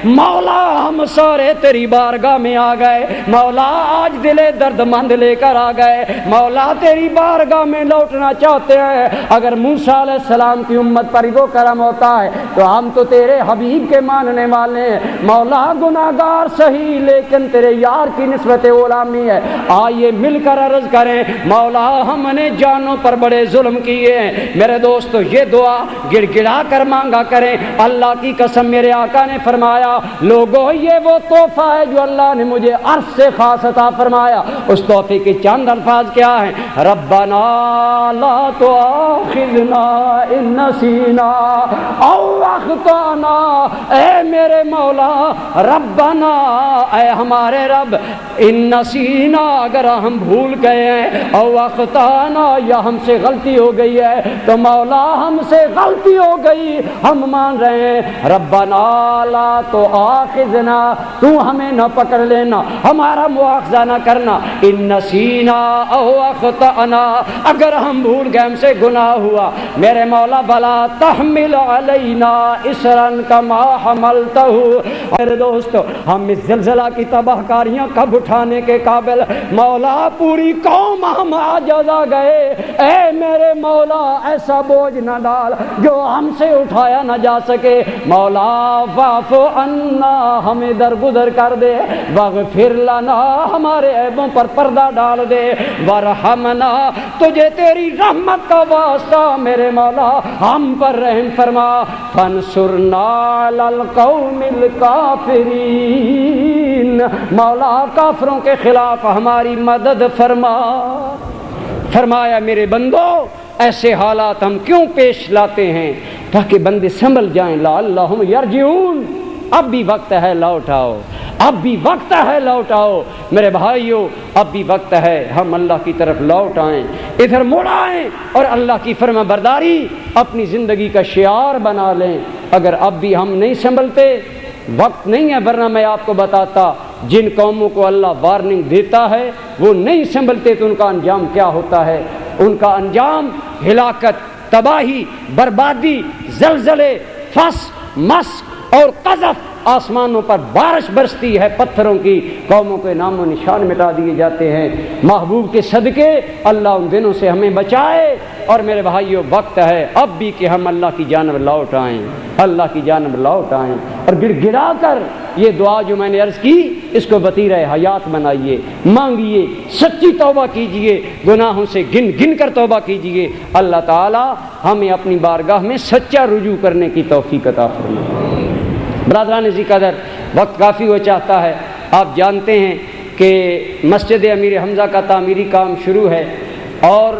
مولا ہم سارے تیری بارگاہ میں آ گئے، مولا آج دل درد مند لے کر آ گئے، مولا تیری بارگاہ میں لوٹنا چاہتے ہیں۔ اگر موسیٰ علیہ السلام کی امت پر وہ کرم ہوتا ہے تو ہم تو تیرے حبیب کے ماننے والے ہیں، مولا گناہگار صحیح لیکن تیرے یار کی نسبت غلامی ہے، آئیے مل کر عرض کریں، مولا ہم نے جانوں پر بڑے ظلم کیے ہیں۔ میرے دوستو یہ دعا گڑ گڑا کر مانگا کریں، اللہ کی قسم میرے آقا آقا نے فرمایا لوگو یہ وہ تحفہ ہے جو اللہ نے مجھے عرش سے خاص عطا فرمایا. اس تحفے کے چند الفاظ کیا ہیں؟ ربنا لا تؤاخذنا ان نسینا او اخطانا. اے میرے مولا ربنا، اے ہمارے رب، ان نسینا اگر ہم بھول گئے ہیں، او اخطانا یا ہم سے غلطی ہو گئی ہے تو مولا ہم سے غلطی ہو گئی، ہم مان رہے ہیں. ربنا لا تؤاخذنا، تو ہمیں نہ پکڑ لینا، ہمارا مواخذہ نہ کرنا. ان نسینا او اخطانا، اگر ہم بھول گئے، ہم سے گناہ ہوا، میرے مولا بلا تحمل علینا اسرا کما حملتہ. میرے دوستو، ہم اس زلزلہ کی تباہ کاریاں کب اٹھانے کے قابل؟ مولا پوری قوم ہم عاجز آ گئے، اے میرے مولا ایسا بوجھ نہ ڈال جو ہم سے اٹھایا نہ جا سکے. مولا فاعف عنا، ہمیں درگزر کر دے. واغفر لنا، ہمارے عیبوں پر پردہ ڈال دے. وارحمنا، تجھے تیری رحمت کا واسطہ میرے مولا ہم پر رحم فرما. فانصرنا علی القوم الکافرین، مولا کافروں کے خلاف ہماری مدد فرما. فرمایا میرے بندو ایسے حالات ہم کیوں پیش لاتے ہیں؟ تاکہ بندے سنبھل جائیں. لعلہم یرجعون، اب بھی وقت ہے لوٹ آؤ، اب بھی وقت ہے لوٹ آؤ میرے بھائیو، اب بھی وقت ہے ہم اللہ کی طرف لوٹ آئیں، ادھر مڑ آئیں اور اللہ کی فرما برداری اپنی زندگی کا شعار بنا لیں. اگر اب بھی ہم نہیں سنبھلتے، وقت نہیں ہے، ورنہ میں آپ کو بتاتا جن قوموں کو اللہ وارننگ دیتا ہے وہ نہیں سنبھلتے تو ان کا انجام کیا ہوتا ہے. ان کا انجام ہلاکت، تباہی، بربادی، زلزلے، فس، مسک اور قذف. آسمانوں پر بارش برستی ہے پتھروں کی، قوموں کے نام و نشان مٹا دیے جاتے ہیں. محبوب کے صدقے اللہ ان دنوں سے ہمیں بچائے. اور میرے بھائیو وقت ہے اب بھی کہ ہم اللہ کی جانب لوٹ آئیں، اللہ کی جانب لوٹ آئیں اور گڑ گڑا کر یہ دعا جو میں نے عرض کی اس کو وتیرہ حیات بنائیے، مانگیے، سچی توبہ کیجئے، گناہوں سے گن گن کر توبہ کیجئے. اللہ تعالی ہمیں اپنی بارگاہ میں سچا رجوع کرنے کی توفیق عطا فرمائے. برادران ذی قدر، وقت کافی ہو چاہتا ہے. آپ جانتے ہیں کہ مسجد امیر حمزہ کا تعمیری کام شروع ہے اور